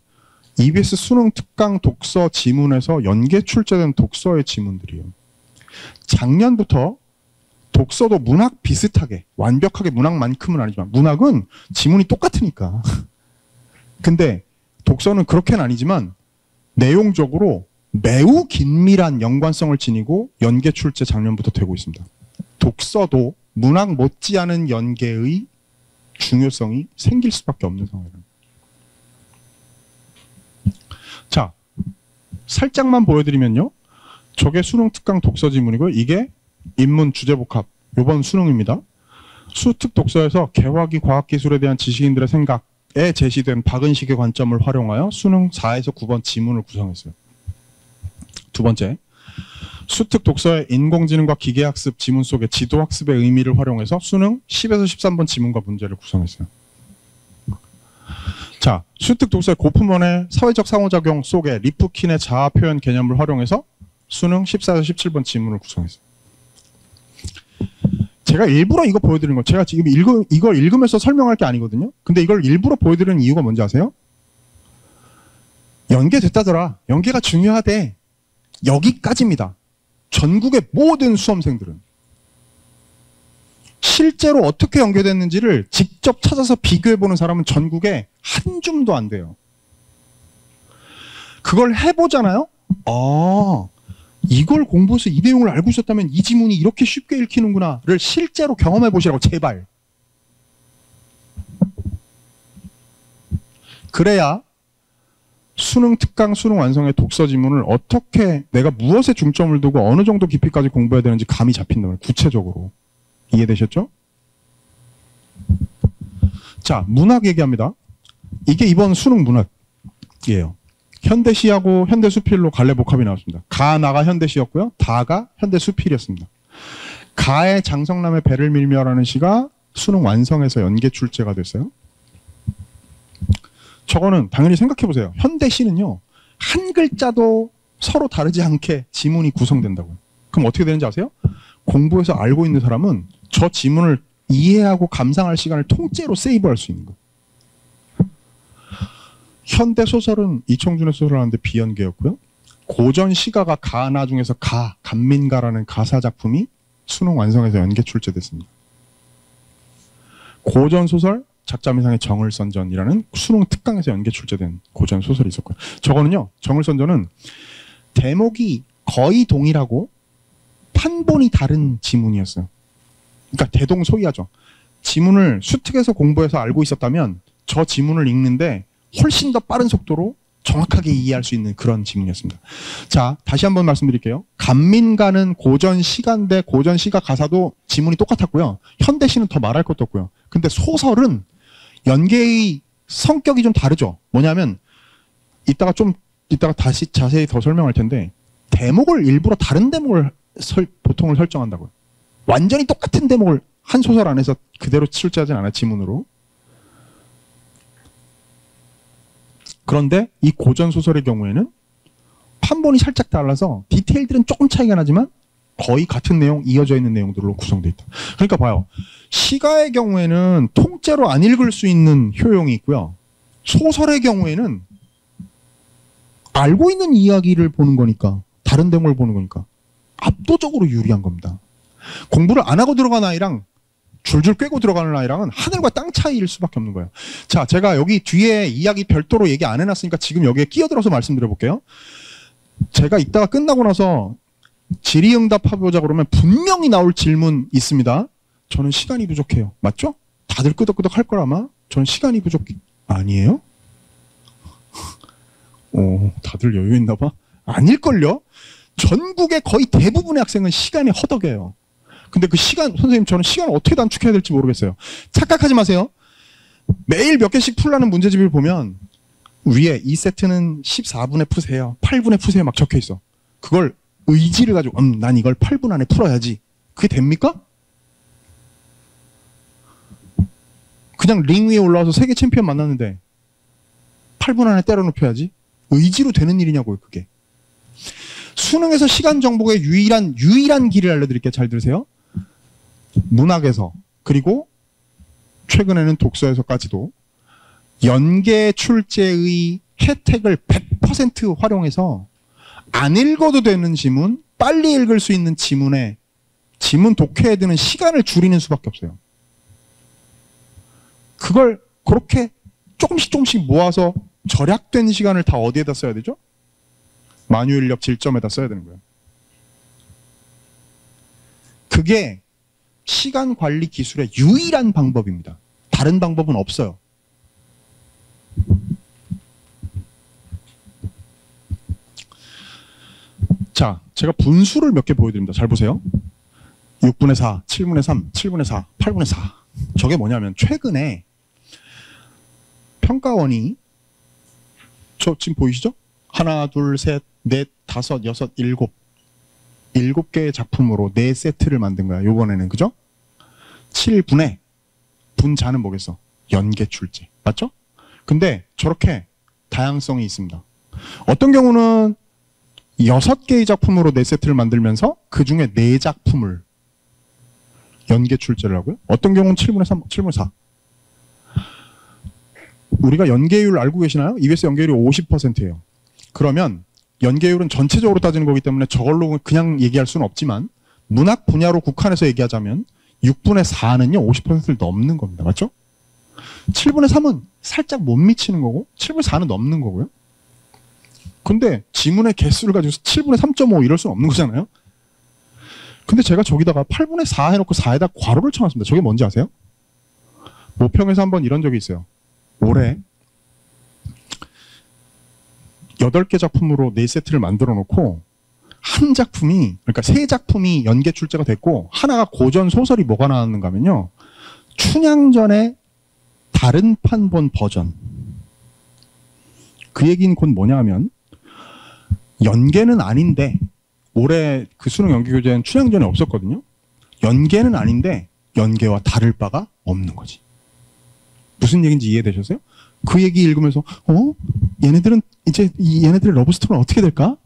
EBS 수능 특강 독서 지문에서 연계 출제된 독서의 지문들이에요. 작년부터 독서도 문학 비슷하게, 완벽하게 문학만큼은 아니지만, 문학은 지문이 똑같으니까. 근데 독서는 그렇게는 아니지만 내용적으로 매우 긴밀한 연관성을 지니고 연계 출제 작년부터 되고 있습니다. 독서도 문학 못지않은 연계의 중요성이 생길 수밖에 없는 상황이에요. 자, 살짝만 보여드리면요. 저게 수능 특강 독서 지문이고요. 이게 인문 주제복합 요번 수능입니다. 수특 독서에서 개화기 과학기술에 대한 지식인들의 생각에 제시된 박은식의 관점을 활용하여 수능 4에서 9번 지문을 구성했어요. 두 번째, 수특 독서의 인공지능과 기계학습 지문 속의 지도학습의 의미를 활용해서 수능 10에서 13번 지문과 문제를 구성했어요. 자, 수특 독서의 고품원의 사회적 상호작용 속에 리프킨의 자아 표현 개념을 활용해서 수능 14에서 17번 지문을 구성했어요. 제가 일부러 이거 보여드리는 거, 제가 지금 이걸 읽으면서 설명할 게 아니거든요. 근데 이걸 일부러 보여드리는 이유가 뭔지 아세요? 연계됐다더라. 연계가 중요하대. 여기까지입니다. 전국의 모든 수험생들은. 실제로 어떻게 연계됐는지를 직접 찾아서 비교해보는 사람은 전국에 한 줌도 안 돼요. 그걸 해보잖아요? 아, 이걸 공부해서 이 내용을 알고 있었다면 이 지문이 이렇게 쉽게 읽히는구나를 실제로 경험해보시라고, 제발. 그래야 수능 특강 수능 완성의 독서 지문을 어떻게, 내가 무엇에 중점을 두고 어느 정도 깊이까지 공부해야 되는지 감이 잡힌다면, 구체적으로. 이해되셨죠? 자, 문학 얘기합니다. 이게 이번 수능 문학이에요. 현대시하고 현대수필로 갈래복합이 나왔습니다. 가, 나가 현대시였고요. 다가 현대수필이었습니다. 가의 장성남의 배를 밀며라는 시가 수능 완성에서 연계 출제가 됐어요. 저거는 당연히 생각해보세요. 현대시는요, 한 글자도 서로 다르지 않게 지문이 구성된다고요. 그럼 어떻게 되는지 아세요? 공부해서 알고 있는 사람은 저 지문을 이해하고 감상할 시간을 통째로 세이브할 수 있는 거예요. 현대 소설은 이청준의 소설을 하는데 비연계였고요. 고전 시가가 가나 중에서 간민가라는 가사 작품이 수능 완성에서 연계 출제됐습니다. 고전 소설 작자미상의 정을선전이라는 수능 특강에서 연계 출제된 고전 소설이 있었고요. 저거는요, 정을선전은 대목이 거의 동일하고 판본이 다른 지문이었어요. 그러니까 대동소이하죠. 지문을 수특에서 공부해서 알고 있었다면 저 지문을 읽는데 훨씬 더 빠른 속도로 정확하게 이해할 수 있는 그런 지문이었습니다. 자, 다시 한번 말씀드릴게요. 간민가는 고전 시간대, 고전 시가 가사도 지문이 똑같았고요. 현대시는 더 말할 것도 없고요. 근데 소설은 연계의 성격이 좀 다르죠. 뭐냐면 이따가 다시 자세히 더 설명할 텐데 대목을 일부러 다른 대목을 보통을 설정한다고요. 완전히 똑같은 대목을 한 소설 안에서 그대로 출제하진 않아요. 지문으로. 그런데 이 고전 소설의 경우에는 판본이 살짝 달라서 디테일들은 조금 차이가 나지만 거의 같은 내용, 이어져 있는 내용들로 구성되어 있다. 그러니까 봐요. 시가의 경우에는 통째로 안 읽을 수 있는 효용이 있고요. 소설의 경우에는 알고 있는 이야기를 보는 거니까, 다른 대목을 보는 거니까 압도적으로 유리한 겁니다. 공부를 안 하고 들어간 아이랑 줄줄 꿰고 들어가는 아이랑은 하늘과 땅 차이일 수밖에 없는 거예요. 자, 제가 여기 뒤에 이야기 별도로 얘기 안 해놨으니까 지금 여기에 끼어들어서 말씀드려 볼게요. 제가 이따가 끝나고 나서 질의응답 해보자 그러면 분명히 나올 질문 있습니다. 저는 시간이 부족해요. 맞죠? 다들 끄덕끄덕 할 걸 아마? 저는 시간이 아니에요? 다들 여유 있나 봐? 아닐걸요? 전국의 거의 대부분의 학생은 시간이 허덕여요. 근데 그 시간, 선생님 저는 시간을 어떻게 단축해야 될지 모르겠어요. 착각하지 마세요. 매일 몇 개씩 풀라는 문제집을 보면 위에 이 세트는 14분에 푸세요. 8분에 푸세요. 막 적혀 있어. 그걸 의지를 가지고 난 이걸 8분 안에 풀어야지. 그게 됩니까? 그냥 링 위에 올라와서 세계 챔피언 만났는데 8분 안에 때려 눕혀야지. 의지로 되는 일이냐고요, 그게. 수능에서 시간 정복의 유일한 길을 알려드릴게요. 잘 들으세요. 문학에서 그리고 최근에는 독서에서까지도 연계 출제의 혜택을 100% 활용해서 안 읽어도 되는 지문, 빨리 읽을 수 있는 지문에 지문 독해에 드는 시간을 줄이는 수밖에 없어요. 그걸 그렇게 조금씩 모아서 절약된 시간을 다 어디에다 써야 되죠? 만유인력 질점에다 써야 되는 거예요. 그게 시간 관리 기술의 유일한 방법입니다. 다른 방법은 없어요. 자, 제가 분수를 몇 개 보여드립니다. 잘 보세요. 6분의 4, 7분의 3, 7분의 4, 8분의 4. 저게 뭐냐면 최근에 평가원이 저 지금 보이시죠? 하나, 둘, 셋, 넷, 다섯, 여섯, 일곱 개의 작품으로 4세트를 만든 거야. 요번에는. 그죠? 7분의 분자는 뭐겠어? 연계 출제. 맞죠? 근데 저렇게 다양성이 있습니다. 어떤 경우는 6개의 작품으로 4세트를 만들면서 그 중에 4작품을 연계 출제를 하고요. 어떤 경우는 7분의 3, 7분의 4. 우리가 연계율 알고 계시나요? EBS 연계율이 50%예요. 그러면 연계율은 전체적으로 따지는 거기 때문에 저걸로 그냥 얘기할 수는 없지만 문학 분야로 국한해서 얘기하자면 6분의 4는요 50%를 넘는 겁니다. 맞죠? 7분의 3은 살짝 못 미치는 거고 7분의 4는 넘는 거고요. 근데 지문의 개수를 가지고 7분의 3.5 이럴 수는 없는 거잖아요. 근데 제가 저기다가 8분의 4 해놓고 4에다 괄호를 쳐놨습니다. 저게 뭔지 아세요? 모평에서 한번 이런 적이 있어요. 올해 8개 작품으로 4세트를 만들어 놓고 한 작품이, 그러니까 3작품이 연계 출제가 됐고 하나가 고전 소설이 뭐가 나왔는가 하면요. 춘향전의 다른 판본 버전. 그 얘기는 곧 뭐냐 하면 연계는 아닌데 올해 그 수능 연계 교재는 춘향전에 없었거든요. 연계는 아닌데 연계와 다를 바가 없는 거지. 무슨 얘기인지 이해되셨어요? 그 얘기 읽으면서 얘네들은 이제 얘네들의 러브스토리는 어떻게 될까?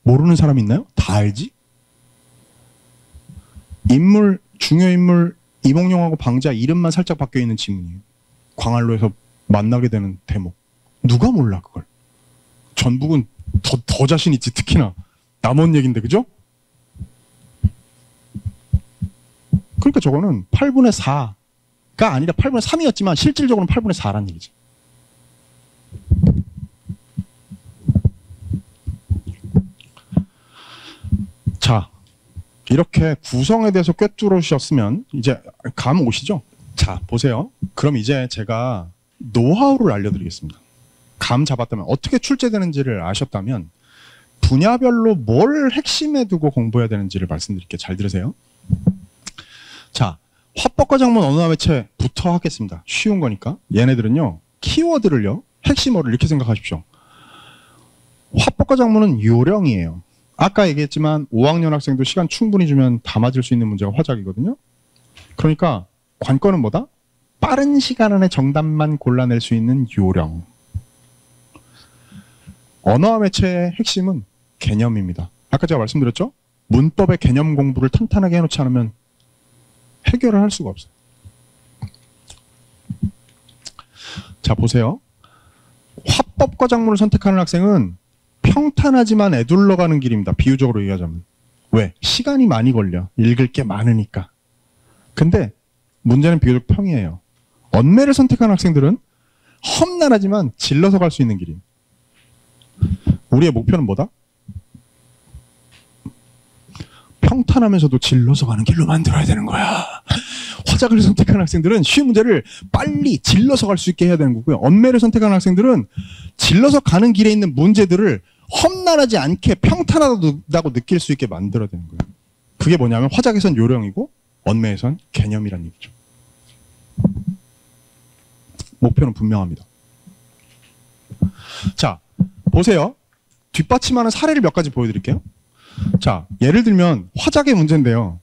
모르는 사람 있나요? 다 알지? 인물, 중요 인물 이몽룡하고 방자 이름만 살짝 바뀌어 있는 지문이에요. 광활로에서 만나게 되는 대목. 누가 몰라 그걸? 전북은 더 자신 있지. 특히나 남원 얘긴데, 그죠? 그러니까 저거는 8분의 4가 아니라 8분의 3이었지만 실질적으로는 8분의 4라는 얘기지. 자, 이렇게 구성에 대해서 꿰뚫으셨으면 이제 감 오시죠? 자, 보세요. 그럼 이제 제가 노하우를 알려드리겠습니다. 감 잡았다면, 어떻게 출제되는지를 아셨다면 분야별로 뭘 핵심에 두고 공부해야 되는지를 말씀드릴게요. 잘 들으세요. 자, 화법과 작문 언어와 매체부터 하겠습니다. 쉬운 거니까. 얘네들은요, 키워드를요, 핵심어를 이렇게 생각하십시오. 화법과 작문은 요령이에요. 아까 얘기했지만 5학년 학생도 시간 충분히 주면 다 맞을 수 있는 문제가 화작이거든요. 그러니까 관건은 뭐다? 빠른 시간 안에 정답만 골라낼 수 있는 요령. 언어와 매체의 핵심은 개념입니다. 아까 제가 말씀드렸죠? 문법의 개념 공부를 탄탄하게 해놓지 않으면 해결을 할 수가 없어요. 자, 보세요. 화법과 작문을 선택하는 학생은 평탄하지만 애둘러 가는 길입니다. 비유적으로 얘기하자면. 왜? 시간이 많이 걸려. 읽을 게 많으니까. 근데 문제는 비교적 평이에요. 언매를 선택하는 학생들은 험난하지만 질러서 갈 수 있는 길이에요. 우리의 목표는 뭐다? 평탄하면서도 질러서 가는 길로 만들어야 되는 거야. 화작을 선택하는 학생들은 쉬운 문제를 빨리 질러서 갈 수 있게 해야 되는 거고요. 언매를 선택하는 학생들은 질러서 가는 길에 있는 문제들을 험난하지 않게 평탄하다고 느낄 수 있게 만들어야 되는 거예요. 그게 뭐냐면 화작에선 요령이고 언매에선 개념이란 얘기죠. 목표는 분명합니다. 자, 보세요. 뒷받침하는 사례를 몇 가지 보여드릴게요. 자, 예를 들면 화작의 문제인데요.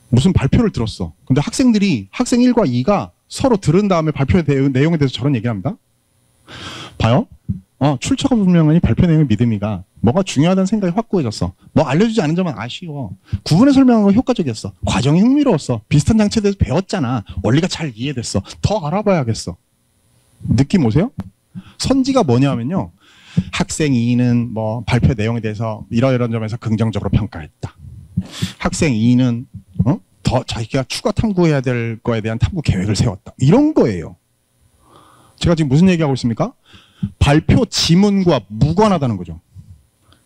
무슨 발표를 들었어. 근데 학생들이 학생 1과 2가 서로 들은 다음에 발표 내용에 대해서 저런 얘기를 합니다. 봐요. 출처가 분명하니 발표 내용의 믿음이가 뭐가 중요하다는 생각이 확고해졌어. 뭐 알려주지 않은 점은 아쉬워. 구분해 설명한 건 효과적이었어. 과정이 흥미로웠어. 비슷한 장치에 대해서 배웠잖아. 원리가 잘 이해됐어. 더 알아봐야겠어. 느낌 오세요? 선지가 뭐냐면요. 학생 2는 뭐 발표 내용에 대해서 이러이런 점에서 긍정적으로 평가했다. 학생 2는 더 자기가 추가 탐구해야 될 거에 대한 탐구 계획을 세웠다. 이런 거예요. 제가 지금 무슨 얘기하고 있습니까? 발표 지문과 무관하다는 거죠.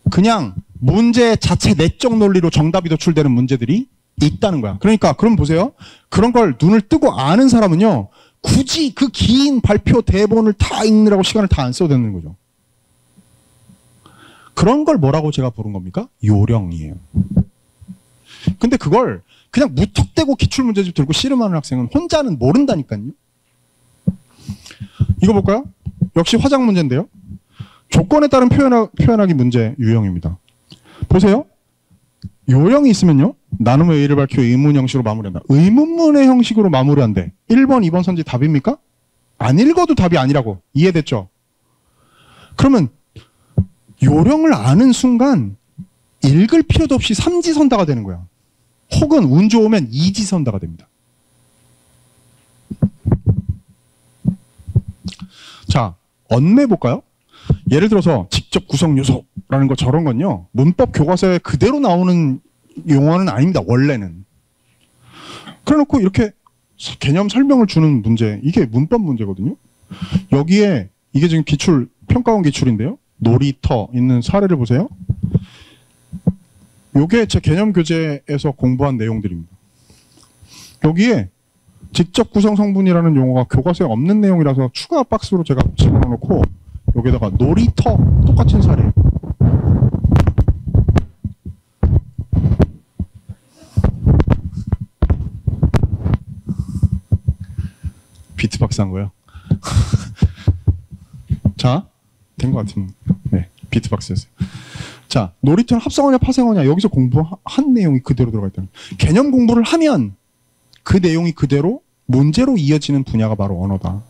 그냥 문제 자체 내적 논리로 정답이 도출되는 문제들이 있다는 거야. 그러니까 그럼 보세요. 그런 걸 눈을 뜨고 아는 사람은요. 굳이 그 긴 발표 대본을 다 읽느라고 시간을 다 안 써도 되는 거죠. 그런 걸 뭐라고 제가 부른 겁니까? 요령이에요. 근데 그걸 그냥 무턱대고 기출문제집 들고 씨름하는 학생은 혼자는 모른다니까요. 이거 볼까요? 역시 화작 문제인데요. 조건에 따른 표현하기 문제 유형입니다. 보세요. 요령이 있으면요. 나눔의 의의를 밝혀 의문 형식으로 마무리한다. 의문문의 형식으로 마무리한대. 1번, 2번 선지 답입니까? 안 읽어도 답이 아니라고. 이해됐죠? 그러면 요령을 아는 순간 읽을 필요도 없이 삼지선다가 되는 거야. 혹은 운 좋으면 이지선다가 됩니다. 자, 언매 볼까요? 예를 들어서 직접 구성 요소라는 거 저런 건요. 문법 교과서에 그대로 나오는 용어는 아닙니다. 원래는. 그래놓고 이렇게 개념 설명을 주는 문제. 이게 문법 문제거든요. 여기에 이게 지금 기출, 평가원 기출인데요. 놀이터 있는 사례를 보세요. 요게 제 개념 교재에서 공부한 내용들입니다. 여기에 직접 구성 성분이라는 용어가 교과서에 없는 내용이라서 추가 박스로 제가 집어넣고 여기다가 놀이터 똑같은 사례. 비트박스 한 거예요. 자, 된 것 같은. 네, 비트박스였어요. 자, 놀이터는 합성어냐 파생어냐 여기서 공부한 내용이 그대로 들어가 있다는. 개념 공부를 하면 그 내용이 그대로 문제로 이어지는 분야가 바로 언어다.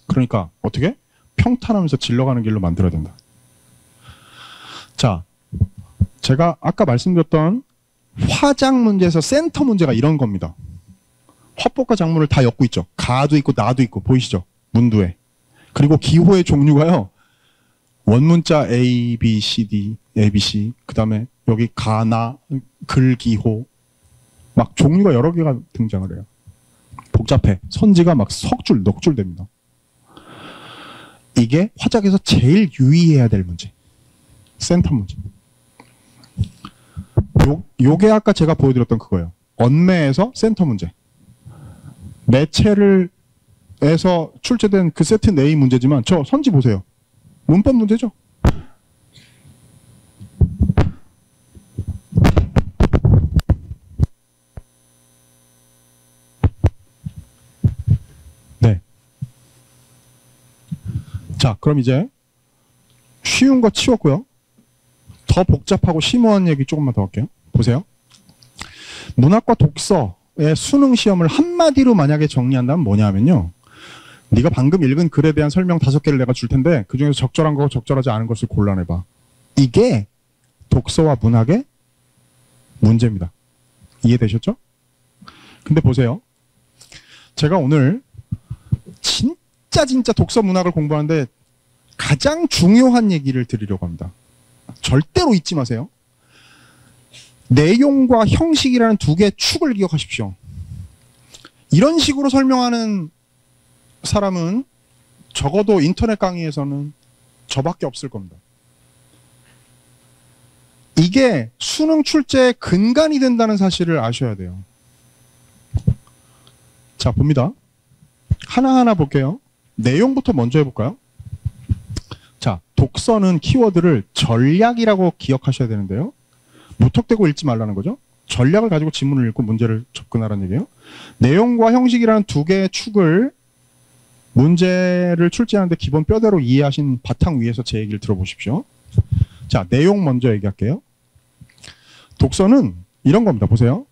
그러니까 어떻게? 평탄하면서 질러가는 길로 만들어야 된다. 자, 제가 아까 말씀드렸던 화작 문제에서 센터 문제가 이런 겁니다. 화법과 작문을 다 엮고 있죠. 가도 있고 나도 있고 보이시죠? 문두에. 그리고 기호의 종류가요. 원문자 A, B, C, D, A, B, C. 그 다음에 여기 가나, 글기호. 막 종류가 여러 개가 등장을 해요. 복잡해. 선지가 막 석줄, 넉줄 됩니다. 이게 화작에서 제일 유의해야 될 문제. 센터 문제. 요게 아까 제가 보여드렸던 그거예요. 언매에서 센터 문제. 매체를 에서 출제된 그 세트 내의 문제지만 저 선지 보세요. 문법 문제죠. 네. 자, 그럼 이제 쉬운 거 치웠고요. 더 복잡하고 심오한 얘기 조금만 더 할게요. 보세요. 문학과 독서의 수능 시험을 한마디로 만약에 정리한다면 뭐냐면요. 네가 방금 읽은 글에 대한 설명 5개를 내가 줄 텐데 그중에서 적절한 거 적절하지 않은 것을 골라내봐. 이게 독서와 문학의 문제입니다. 이해되셨죠? 근데 보세요. 제가 오늘 진짜 독서 문학을 공부하는데 가장 중요한 얘기를 드리려고 합니다. 절대로 잊지 마세요. 내용과 형식이라는 두 개의 축을 기억하십시오. 이런 식으로 설명하는 사람은 적어도 인터넷 강의에서는 저밖에 없을 겁니다. 이게 수능 출제의 근간이 된다는 사실을 아셔야 돼요. 자, 봅니다. 하나하나 볼게요. 내용부터 먼저 해볼까요? 자, 독서는 키워드를 전략이라고 기억하셔야 되는데요. 무턱대고 읽지 말라는 거죠. 전략을 가지고 지문을 읽고 문제를 접근하라는 얘기예요. 내용과 형식이라는 두 개의 축을 문제를 출제하는데 기본 뼈대로 이해하신 바탕 위에서 제 얘기를 들어보십시오. 자, 내용 먼저 얘기할게요. 독서는 이런 겁니다. 보세요.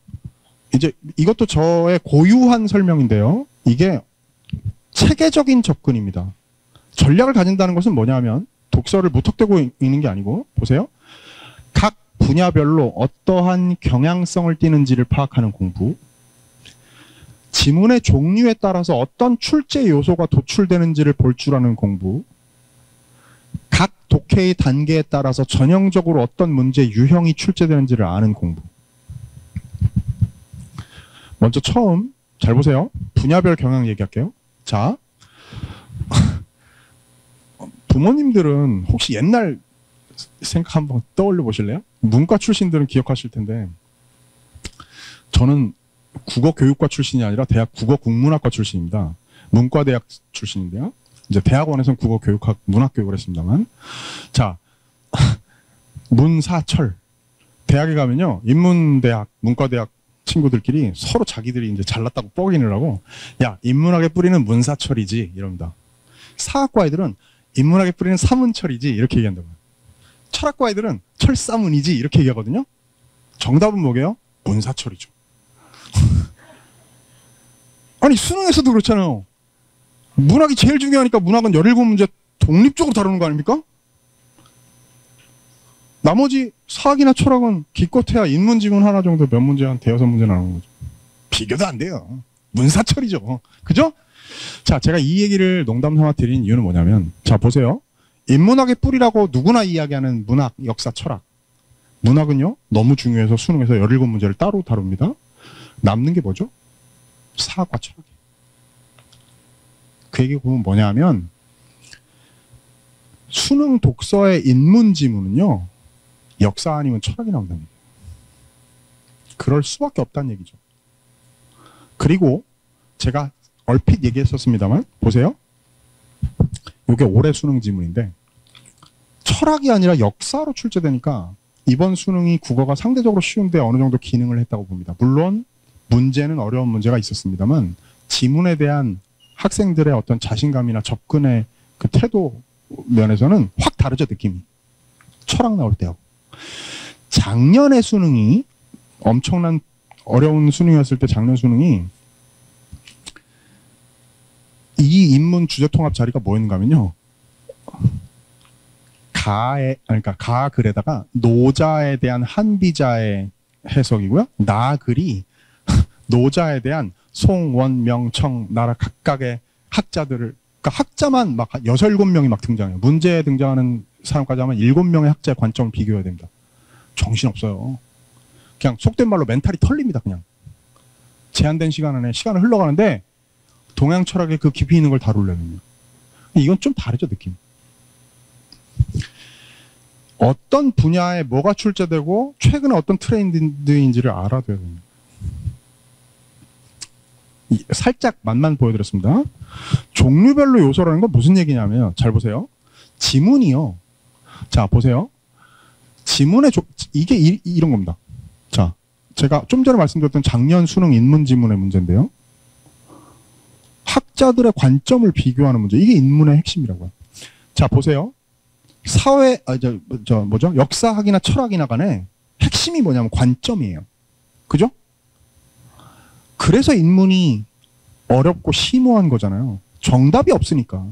이제 이것도 저의 고유한 설명인데요. 이게 체계적인 접근입니다. 전략을 가진다는 것은 뭐냐면 독서를 무턱대고 읽는 게 아니고 보세요. 각 분야별로 어떠한 경향성을 띠는지를 파악하는 공부, 지문의 종류에 따라서 어떤 출제 요소가 도출되는지를 볼 줄 아는 공부, 각 독해의 단계에 따라서 전형적으로 어떤 문제 유형이 출제되는지를 아는 공부. 먼저 처음 잘 보세요. 분야별 경향 얘기할게요. 자, 부모님들은 혹시 옛날 생각 한번 떠올려 보실래요? 문과 출신들은 기억하실 텐데 저는 국어교육과 출신이 아니라 대학 국어국문학과 출신입니다. 문과대학 출신인데요. 이제 대학원에서는 국어교육학 문학교육을 했습니다만, 자, 문사철 대학에 가면요 인문대학 문과대학 친구들끼리 서로 자기들이 이제 잘났다고 뻐기는 하고, 야, 인문학의 뿌리는 문사철이지 이럽니다. 사학과 애들은 인문학의 뿌리는 사문철이지 이렇게 얘기한다고요. 철학과 애들은 철사문이지 이렇게 얘기하거든요. 정답은 뭐게요? 문사철이죠. 아니 수능에서도 그렇잖아요. 문학이 제일 중요하니까 문학은 17문제 독립적으로 다루는 거 아닙니까? 나머지 사학이나 철학은 기껏해야 인문지문 하나 정도 몇 문제 한 대여섯 문제 나오는 거죠. 비교도 안 돼요. 문사철이죠. 그죠? 자, 제가 이 얘기를 농담 삼아 드린 이유는 뭐냐면, 자 보세요. 인문학의 뿌리라고 누구나 이야기하는 문학, 역사, 철학. 문학은요 너무 중요해서 수능에서 17문제를 따로 다룹니다. 남는 게 뭐죠? 사학과 철학. 그 얘기 보면 뭐냐면 수능 독서의 인문지문은요 역사 아니면 철학이 나온다는 얘기예요. 그럴 수밖에 없다는 얘기죠. 그리고 제가 얼핏 얘기했었습니다만 보세요. 이게 올해 수능 지문인데 철학이 아니라 역사로 출제되니까 이번 수능이 국어가 상대적으로 쉬운데 어느 정도 기능을 했다고 봅니다. 물론 문제는 어려운 문제가 있었습니다만 지문에 대한 학생들의 어떤 자신감이나 접근의 그 태도 면에서는 확 다르죠, 느낌이. 철학 나올 때하고. 작년의 수능이 엄청난 어려운 수능이었을 때 작년 수능이 이 인문 주제통합 자리가 뭐였는가 하면요. 그러니까 가글에다가 노자에 대한 한비자의 해석이고요. 나글이 노자에 대한 송, 원, 명, 청, 나라 각각의 학자들을, 그러니까 학자만 막 6, 7명이 막 등장해요. 문제에 등장하는 사람까지 하면 7명의 학자의 관점을 비교해야 됩니다. 정신없어요. 그냥 속된 말로 멘탈이 털립니다, 그냥. 제한된 시간 안에 시간을 흘러가는데 동양 철학의 그 깊이 있는 걸 다루려면요. 이건 좀 다르죠, 느낌. 어떤 분야에 뭐가 출제되고 최근에 어떤 트렌드인지를 알아둬야 됩니다. 살짝 맛만 보여드렸습니다. 종류별로 요소라는 건 무슨 얘기냐면, 잘 보세요. 지문이요. 자, 보세요. 지문의 이게 이런 겁니다. 자, 제가 좀 전에 말씀드렸던 작년 수능 인문 지문의 문제인데요. 학자들의 관점을 비교하는 문제. 이게 인문의 핵심이라고요. 자, 보세요. 역사학이나 철학이나 간에 핵심이 뭐냐면 관점이에요. 그죠? 그래서 인문이 어렵고 심오한 거잖아요. 정답이 없으니까.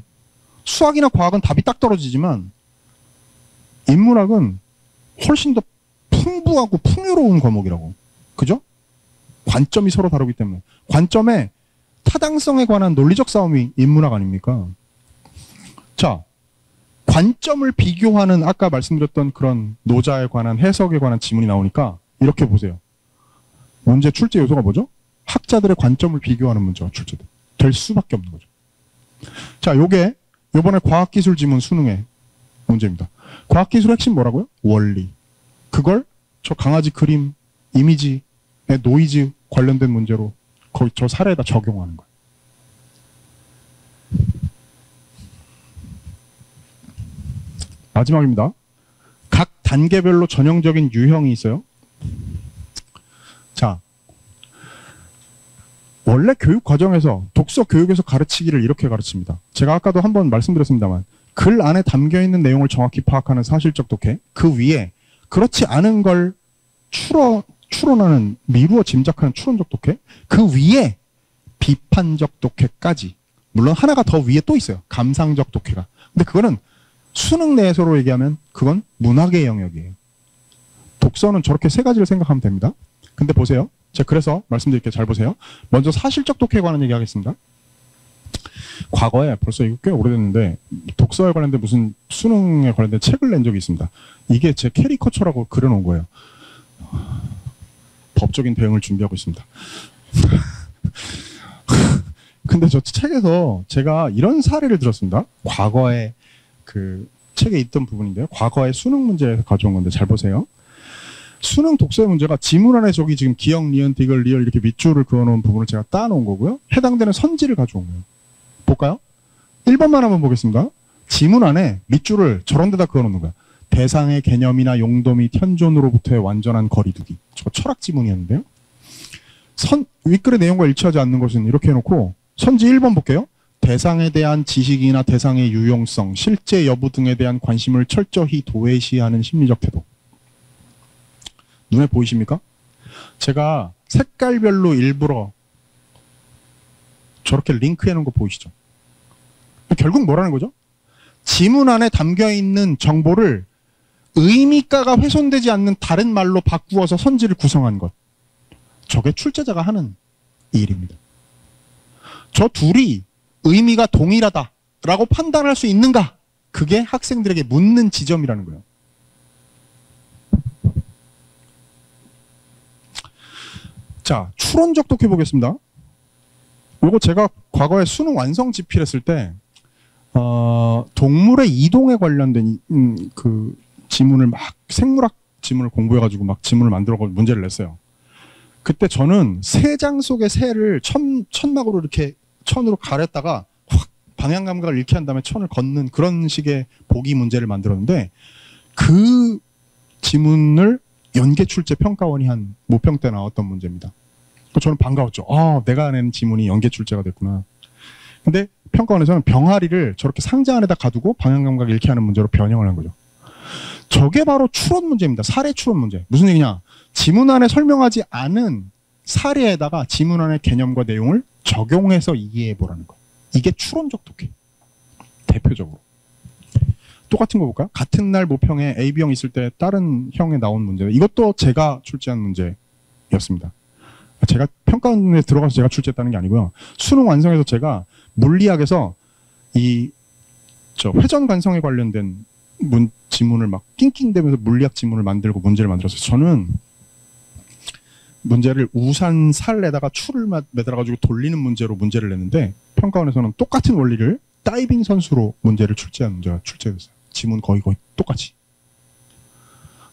수학이나 과학은 답이 딱 떨어지지만 인문학은 훨씬 더 풍부하고 풍요로운 과목이라고. 그죠? 관점이 서로 다르기 때문에. 관점의 타당성에 관한 논리적 싸움이 인문학 아닙니까? 자, 관점을 비교하는 아까 말씀드렸던 그런 노자에 관한 해석에 관한 지문이 나오니까 이렇게 보세요. 문제 출제 요소가 뭐죠? 학자들의 관점을 비교하는 문제가 출제될 수밖에 없는 거죠. 자, 요게 요번에 과학기술 지문 수능의 문제입니다. 과학기술 핵심 뭐라고요? 원리. 그걸 저 강아지 그림, 이미지의 노이즈 관련된 문제로 거의 저 사례에다 적용하는 거예요. 마지막입니다. 각 단계별로 전형적인 유형이 있어요. 자, 원래 교육 과정에서 독서 교육에서 가르치기를 이렇게 가르칩니다. 제가 아까도 한번 말씀드렸습니다만 글 안에 담겨있는 내용을 정확히 파악하는 사실적 독해, 그 위에 그렇지 않은 걸 추론하는, 미루어 짐작하는 추론적 독해, 그 위에 비판적 독해까지. 물론 하나가 더 위에 또 있어요. 감상적 독해가. 근데 그거는 수능 내에서로 얘기하면 그건 문학의 영역이에요. 독서는 저렇게 세 가지를 생각하면 됩니다. 근데 보세요. 제가 그래서 말씀드릴게요. 잘 보세요. 먼저 사실적 독해에 관한 얘기 하겠습니다. 과거에 벌써 이거 꽤 오래됐는데 독서에 관련된 무슨 수능에 관련된 책을 낸 적이 있습니다. 이게 제 캐리커처라고 그려놓은 거예요. 법적인 대응을 준비하고 있습니다. 근데 저 책에서 제가 이런 사례를 들었습니다. 과거에 그 책에 있던 부분인데요. 과거의 수능 문제에서 가져온 건데 잘 보세요. 수능 독서의 문제가 지문 안에 저기 지금 기역, 니은, 디귿, 리을 이렇게 밑줄을 그어놓은 부분을 제가 따놓은 거고요. 해당되는 선지를 가져온 거예요. 볼까요? 1번만 한번 보겠습니다. 지문 안에 밑줄을 저런 데다 그어놓는 거야. 대상의 개념이나 용도 및 현존으로부터의 완전한 거리두기. 저거 철학 지문이었는데요. 윗글의 내용과 일치하지 않는 것은 이렇게 해놓고 선지 1번 볼게요. 대상에 대한 지식이나 대상의 유용성, 실제 여부 등에 대한 관심을 철저히 도외시하는 심리적 태도. 눈에 보이십니까? 제가 색깔별로 일부러 저렇게 링크해 놓은 거 보이시죠? 결국 뭐라는 거죠? 지문 안에 담겨있는 정보를 의미가가 훼손되지 않는 다른 말로 바꾸어서 선지를 구성한 것. 저게 출제자가 하는 일입니다. 저 둘이 의미가 동일하다라고 판단할 수 있는가? 그게 학생들에게 묻는 지점이라는 거예요. 자, 추론적 독해 보겠습니다. 이거 제가 과거에 수능 완성 집필했을 때 동물의 이동에 관련된 그 지문을 막 생물학 지문을 공부해가지고 막 지문을 만들어서 문제를 냈어요. 그때 저는 새 장 속의 새를 천막으로 이렇게 천으로 가렸다가 확 방향 감각을 잃게 한 다음에 천을 걷는 그런 식의 보기 문제를 만들었는데 그 지문을 연계 출제 평가원이 한 모평 때 나왔던 문제입니다. 저는 반가웠죠. 내가 낸 지문이 연계 출제가 됐구나. 근데 평가원에서는 병아리를 저렇게 상자 안에다 가두고 방향 감각을 잃게 하는 문제로 변형을 한 거죠. 저게 바로 추론 문제입니다. 사례 추론 문제. 무슨 얘기냐? 지문 안에 설명하지 않은 사례에다가 지문 안의 개념과 내용을 적용해서 이해해 보라는 거. 이게 추론적 독해. 대표적으로. 똑같은 거 볼까요? 같은 날 모평에 AB형 있을 때 다른 형에 나온 문제. 이것도 제가 출제한 문제였습니다. 제가 평가원에 들어가서 제가 출제했다는 게 아니고요. 수능 완성에서 제가 물리학에서 회전 관성에 관련된 지문을 막 낑낑대면서 물리학 지문을 만들고 문제를 만들었어요. 저는 문제를 우산 살에다가 줄을 매달아가지고 돌리는 문제로 문제를 냈는데 평가원에서는 똑같은 원리를 다이빙 선수로 문제를 출제한 문제가 출제됐어요. 지문 거의 똑같이.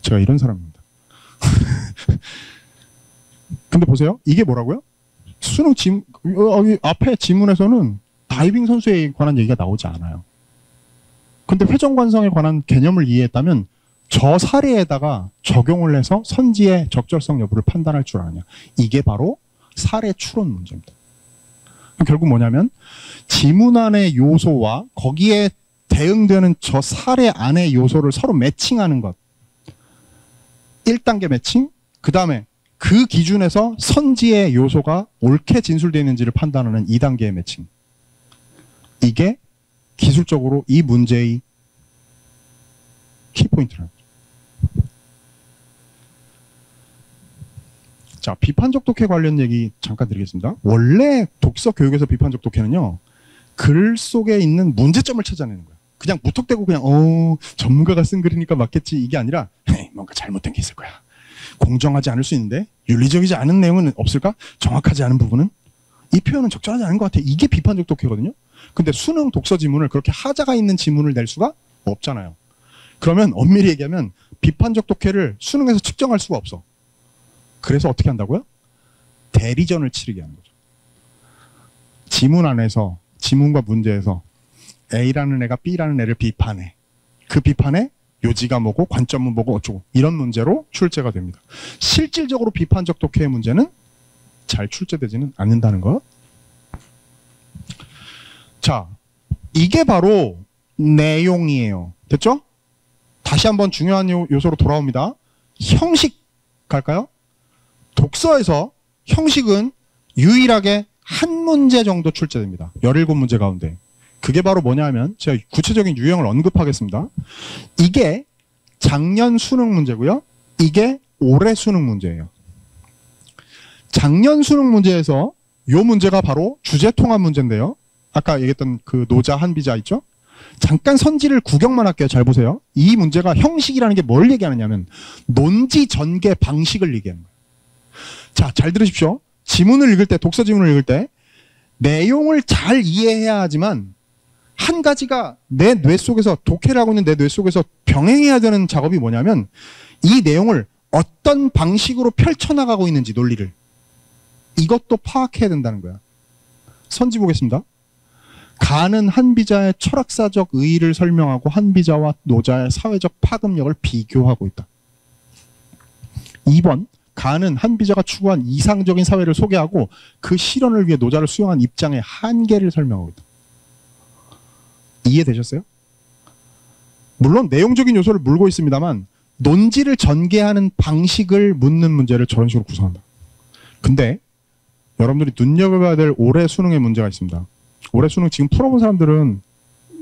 제가 이런 사람입니다. 근데 보세요. 이게 뭐라고요? 수능 앞에 지문에서는 다이빙 선수에 관한 얘기가 나오지 않아요. 근데 회전관성에 관한 개념을 이해했다면 저 사례에다가 적용을 해서 선지의 적절성 여부를 판단할 줄 아냐. 이게 바로 사례 추론 문제입니다. 결국 뭐냐면 지문 안의 요소와 거기에 대응되는 저 사례 안의 요소를 서로 매칭하는 것. 1단계 매칭, 그 다음에 그 기준에서 선지의 요소가 옳게 진술되어 있는지를 판단하는 2단계의 매칭. 이게 기술적으로 이 문제의 키포인트랍니다. 자, 비판적 독해 관련 얘기 잠깐 드리겠습니다. 원래 독서 교육에서 비판적 독해는요, 글 속에 있는 문제점을 찾아내는 거예요. 그냥 무턱대고 그냥 전문가가 쓴 글이니까 맞겠지 이게 아니라 뭔가 잘못된 게 있을 거야. 공정하지 않을 수 있는데 윤리적이지 않은 내용은 없을까? 정확하지 않은 부분은? 이 표현은 적절하지 않은 것 같아. 이게 비판적 독해거든요. 근데 수능 독서 지문을 그렇게 하자가 있는 지문을 낼 수가 없잖아요. 그러면 엄밀히 얘기하면 비판적 독해를 수능에서 측정할 수가 없어. 그래서 어떻게 한다고요? 대리전을 치르게 하는 거죠. 지문 안에서 지문과 문제에서 A라는 애가 B라는 애를 비판해. 그 비판에 요지가 뭐고 관점은 뭐고 어쩌고 이런 문제로 출제가 됩니다. 실질적으로 비판적 독해의 문제는 잘 출제되지는 않는다는 것. 자, 이게 바로 내용이에요. 됐죠? 다시 한번 중요한 요소로 돌아옵니다. 형식 갈까요? 독서에서 형식은 유일하게 한 문제 정도 출제됩니다. 17문제 가운데. 그게 바로 뭐냐 하면 제가 구체적인 유형을 언급하겠습니다. 이게 작년 수능 문제고요. 이게 올해 수능 문제예요. 작년 수능 문제에서 이 문제가 바로 주제통합 문제인데요. 아까 얘기했던 그 노자 한비자 있죠? 잠깐 선지를 구경만 할게요. 잘 보세요. 이 문제가 형식이라는 게 뭘 얘기하느냐면 논지 전개 방식을 얘기하는 거예요. 자, 잘 들으십시오. 지문을 읽을 때, 독서 지문을 읽을 때 내용을 잘 이해해야 하지만 한 가지가 내 뇌 속에서, 독해를 하고 있는 내 뇌 속에서 병행해야 되는 작업이 뭐냐면 이 내용을 어떤 방식으로 펼쳐나가고 있는지 논리를 이것도 파악해야 된다는 거야. 선지 보겠습니다. 가는 한비자의 철학사적 의의를 설명하고 한비자와 노자의 사회적 파급력을 비교하고 있다. 2번, 가는 한비자가 추구한 이상적인 사회를 소개하고 그 실현을 위해 노자를 수용한 입장의 한계를 설명하고 있다. 이해되셨어요? 물론 내용적인 요소를 물고 있습니다만 논지를 전개하는 방식을 묻는 문제를 저런 식으로 구성한다. 근데 여러분들이 눈여겨봐야 될 올해 수능의 문제가 있습니다. 올해 수능 지금 풀어본 사람들은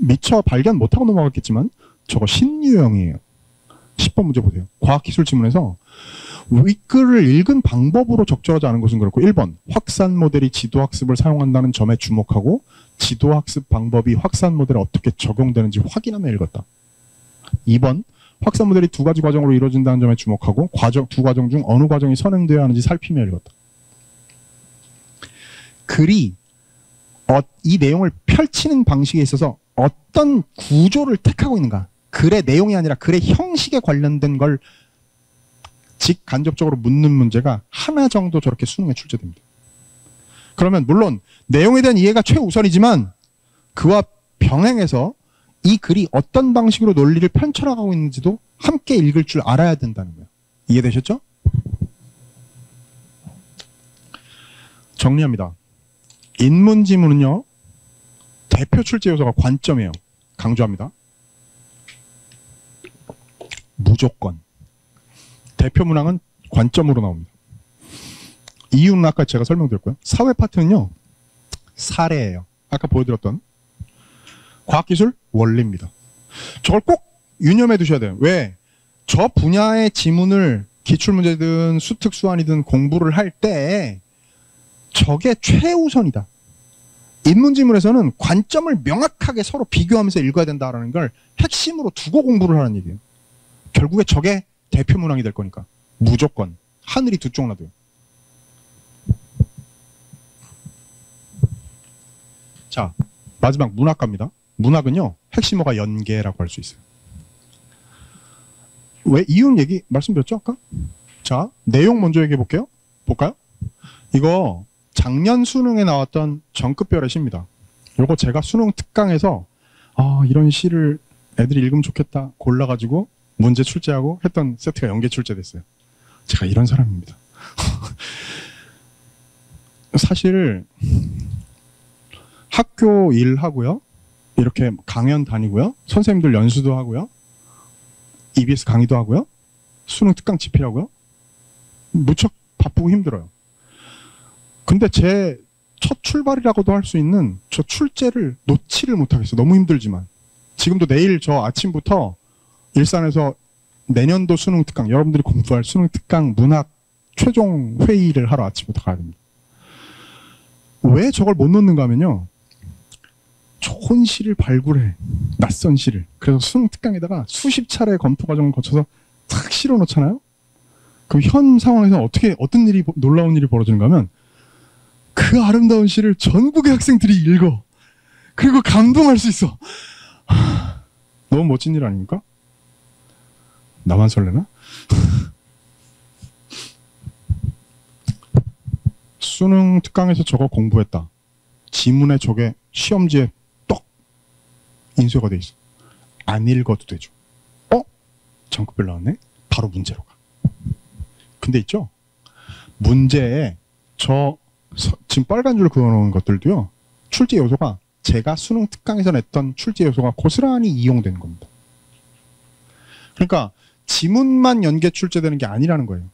미처 발견 못하고 넘어갔겠지만 저거 신유형이에요. 10번 문제 보세요. 과학기술 지문에서 윗글을 읽은 방법으로 적절하지 않은 것은 그렇고 1번 확산 모델이 지도학습을 사용한다는 점에 주목하고 지도학습 방법이 확산 모델에 어떻게 적용되는지 확인하며 읽었다. 2번 확산 모델이 두 가지 과정으로 이루어진다는 점에 주목하고 두 과정 중 어느 과정이 선행되어야 하는지 살피며 읽었다. 글이 이 내용을 펼치는 방식에 있어서 어떤 구조를 택하고 있는가. 글의 내용이 아니라 글의 형식에 관련된 걸 직간접적으로 묻는 문제가 하나 정도 저렇게 수능에 출제됩니다. 그러면 물론 내용에 대한 이해가 최우선이지만 그와 병행해서 이 글이 어떤 방식으로 논리를 펼쳐나가고 있는지도 함께 읽을 줄 알아야 된다는 거예요. 이해되셨죠? 정리합니다. 인문지문은요. 대표 출제 요소가 관점이에요. 강조합니다. 무조건. 대표 문항은 관점으로 나옵니다. 이유는 아까 제가 설명드렸고요. 사회 파트는요. 사례예요. 아까 보여드렸던 과학기술 원리입니다. 저걸 꼭 유념해 두셔야 돼요. 왜? 저 분야의 지문을 기출문제든 수특수안이든 공부를 할 때 저게 최우선이다. 인문지문에서는 관점을 명확하게 서로 비교하면서 읽어야 된다는 걸 핵심으로 두고 공부를 하는 얘기예요. 결국에 저게 대표 문항이 될 거니까. 무조건. 하늘이 두 쪽 나도요. 자, 마지막 문학갑니다. 문학은요. 핵심어가 연계라고 할 수 있어요. 왜? 이유는 말씀드렸죠? 아까? 자, 내용 먼저 얘기해 볼게요. 볼까요? 이거 작년 수능에 나왔던 전급별의 시입니다. 요거 제가 수능 특강에서 이런 시를 애들이 읽으면 좋겠다 골라가지고 문제 출제하고 했던 세트가 연계 출제됐어요. 제가 이런 사람입니다. 사실 학교 일하고요. 이렇게 강연 다니고요. 선생님들 연수도 하고요. EBS 강의도 하고요. 수능 특강 집필하고요. 무척 바쁘고 힘들어요. 근데 제 첫 출발이라고도 할 수 있는 저 출제를 놓지를 못하겠어요. 너무 힘들지만. 지금도 내일 저 아침부터 일산에서 내년도 수능 특강, 여러분들이 공부할 수능 특강 문학 최종 회의를 하러 아침부터 가야 됩니다. 왜 저걸 못 놓는가 하면요. 좋은 시를 발굴해. 낯선 시를. 그래서 수능 특강에다가 수십 차례 검토 과정을 거쳐서 탁 실어 놓잖아요. 그럼 현 상황에서 어떤 일이, 놀라운 일이 벌어지는가 하면 그 아름다운 시를 전국의 학생들이 읽어. 그리고 감동할 수 있어. 너무 멋진 일 아닙니까? 나만 설레나? 수능 특강에서 저거 공부했다. 지문에 저게 시험지에 떡 인쇄가 돼 있어. 안 읽어도 되죠. 전급별 나왔네? 바로 문제로 가. 근데 있죠? 문제에 지금 빨간 줄 그어놓은 것들도요. 출제 요소가 제가 수능 특강에서 냈던 출제 요소가 고스란히 이용되는 겁니다. 그러니까 지문만 연계 출제되는 게 아니라는 거예요.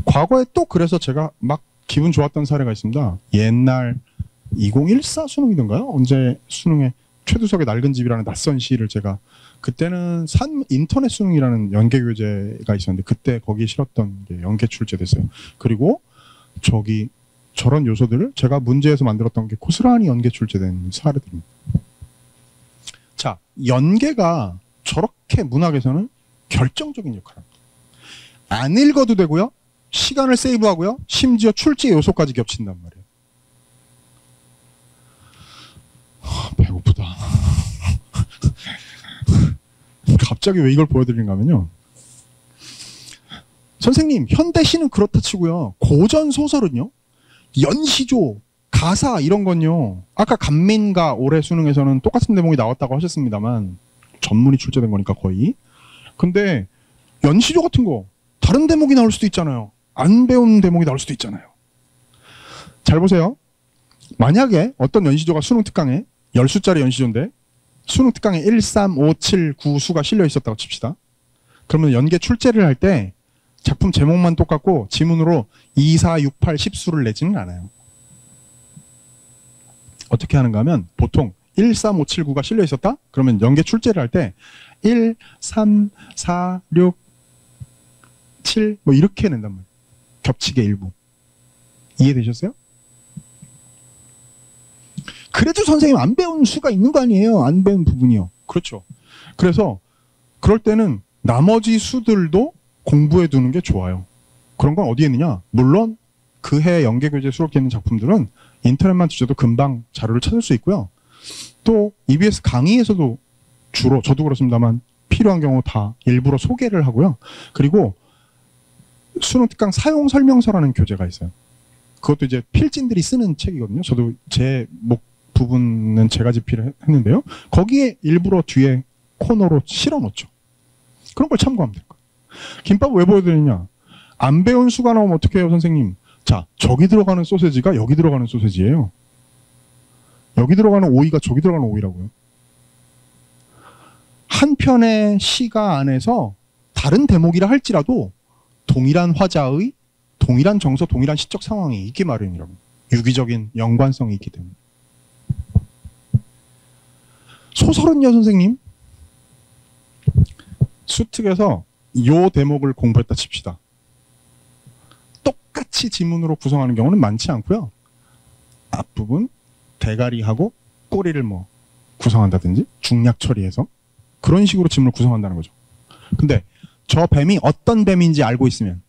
과거에 또 그래서 제가 막 기분 좋았던 사례가 있습니다. 옛날 2014 수능이던가요? 언제 수능에 최두석의 낡은 집이라는 낯선 시를 제가 그때는 인터넷 수능이라는 연계 교재가 있었는데 그때 거기에 실었던 게 연계 출제됐어요. 그리고 저런 요소들을 제가 문제에서 만들었던 게 고스란히 연계 출제된 사례들입니다. 자, 연계가 저렇게 문학에서는 결정적인 역할을 합니다. 안 읽어도 되고요. 시간을 세이브하고요. 심지어 출제 요소까지 겹친단 말이에요. 배고프다. 갑자기 왜 이걸 보여드리는가 하면요. 선생님, 현대시는 그렇다 치고요. 고전 소설은요. 연시조, 가사 이런 건요. 아까 간민과 올해 수능에서는 똑같은 대목이 나왔다고 하셨습니다만 전문이 출제된 거니까 거의. 근데 연시조 같은 거 다른 대목이 나올 수도 있잖아요. 안 배운 대목이 나올 수도 있잖아요. 잘 보세요. 만약에 어떤 연시조가 수능 특강에 10수짜리 연시조인데 수능 특강에 1, 3, 5, 7, 9 수가 실려 있었다고 칩시다. 그러면 연계 출제를 할 때 작품 제목만 똑같고 지문으로 2, 4, 6, 8, 10수를 내지는 않아요. 어떻게 하는가 하면 보통 1, 3, 5, 7, 9가 실려 있었다? 그러면 연계 출제를 할 때 1, 3, 4, 6, 7 뭐 이렇게 낸단 말이에요. 겹치게 일부. 이해되셨어요? 그래도 선생님 안 배운 수가 있는 거 아니에요? 안 배운 부분이요. 그렇죠. 그래서 그럴 때는 나머지 수들도 공부해 두는 게 좋아요. 그런 건 어디에 있느냐? 물론 그 해 연계교재에 수록되어 있는 작품들은 인터넷만 뒤져도 금방 자료를 찾을 수 있고요. 또 EBS 강의에서도 주로 저도 그렇습니다만 필요한 경우 다 일부러 소개를 하고요. 그리고 수능 특강 사용 설명서라는 교재가 있어요. 그것도 이제 필진들이 쓰는 책이거든요. 저도 제 부분은 제가 집필을 했는데요. 거기에 일부러 뒤에 코너로 실어 놓죠. 그런 걸 참고하면 될 거예요. 김밥 왜 보여드리냐? 안 배운 수가 나오면 어떻게 해요, 선생님? 자, 저기 들어가는 소세지가 여기 들어가는 소세지예요. 여기 들어가는 오이가 저기 들어가는 오이라고요. 한 편의 시가 안에서 다른 대목이라 할지라도 동일한 화자의 동일한 정서, 동일한 시적 상황이 있기 마련이라고. 유기적인 연관성이 있기 때문에. 소설은요, 선생님? 수특에서 요 대목을 공부했다 칩시다. 똑같이 지문으로 구성하는 경우는 많지 않고요. 앞부분 대가리하고 꼬리를 뭐 구성한다든지 중략 처리해서 그런 식으로 지문을 구성한다는 거죠. 근데 저 뱀이 어떤 뱀인지 알고 있으면,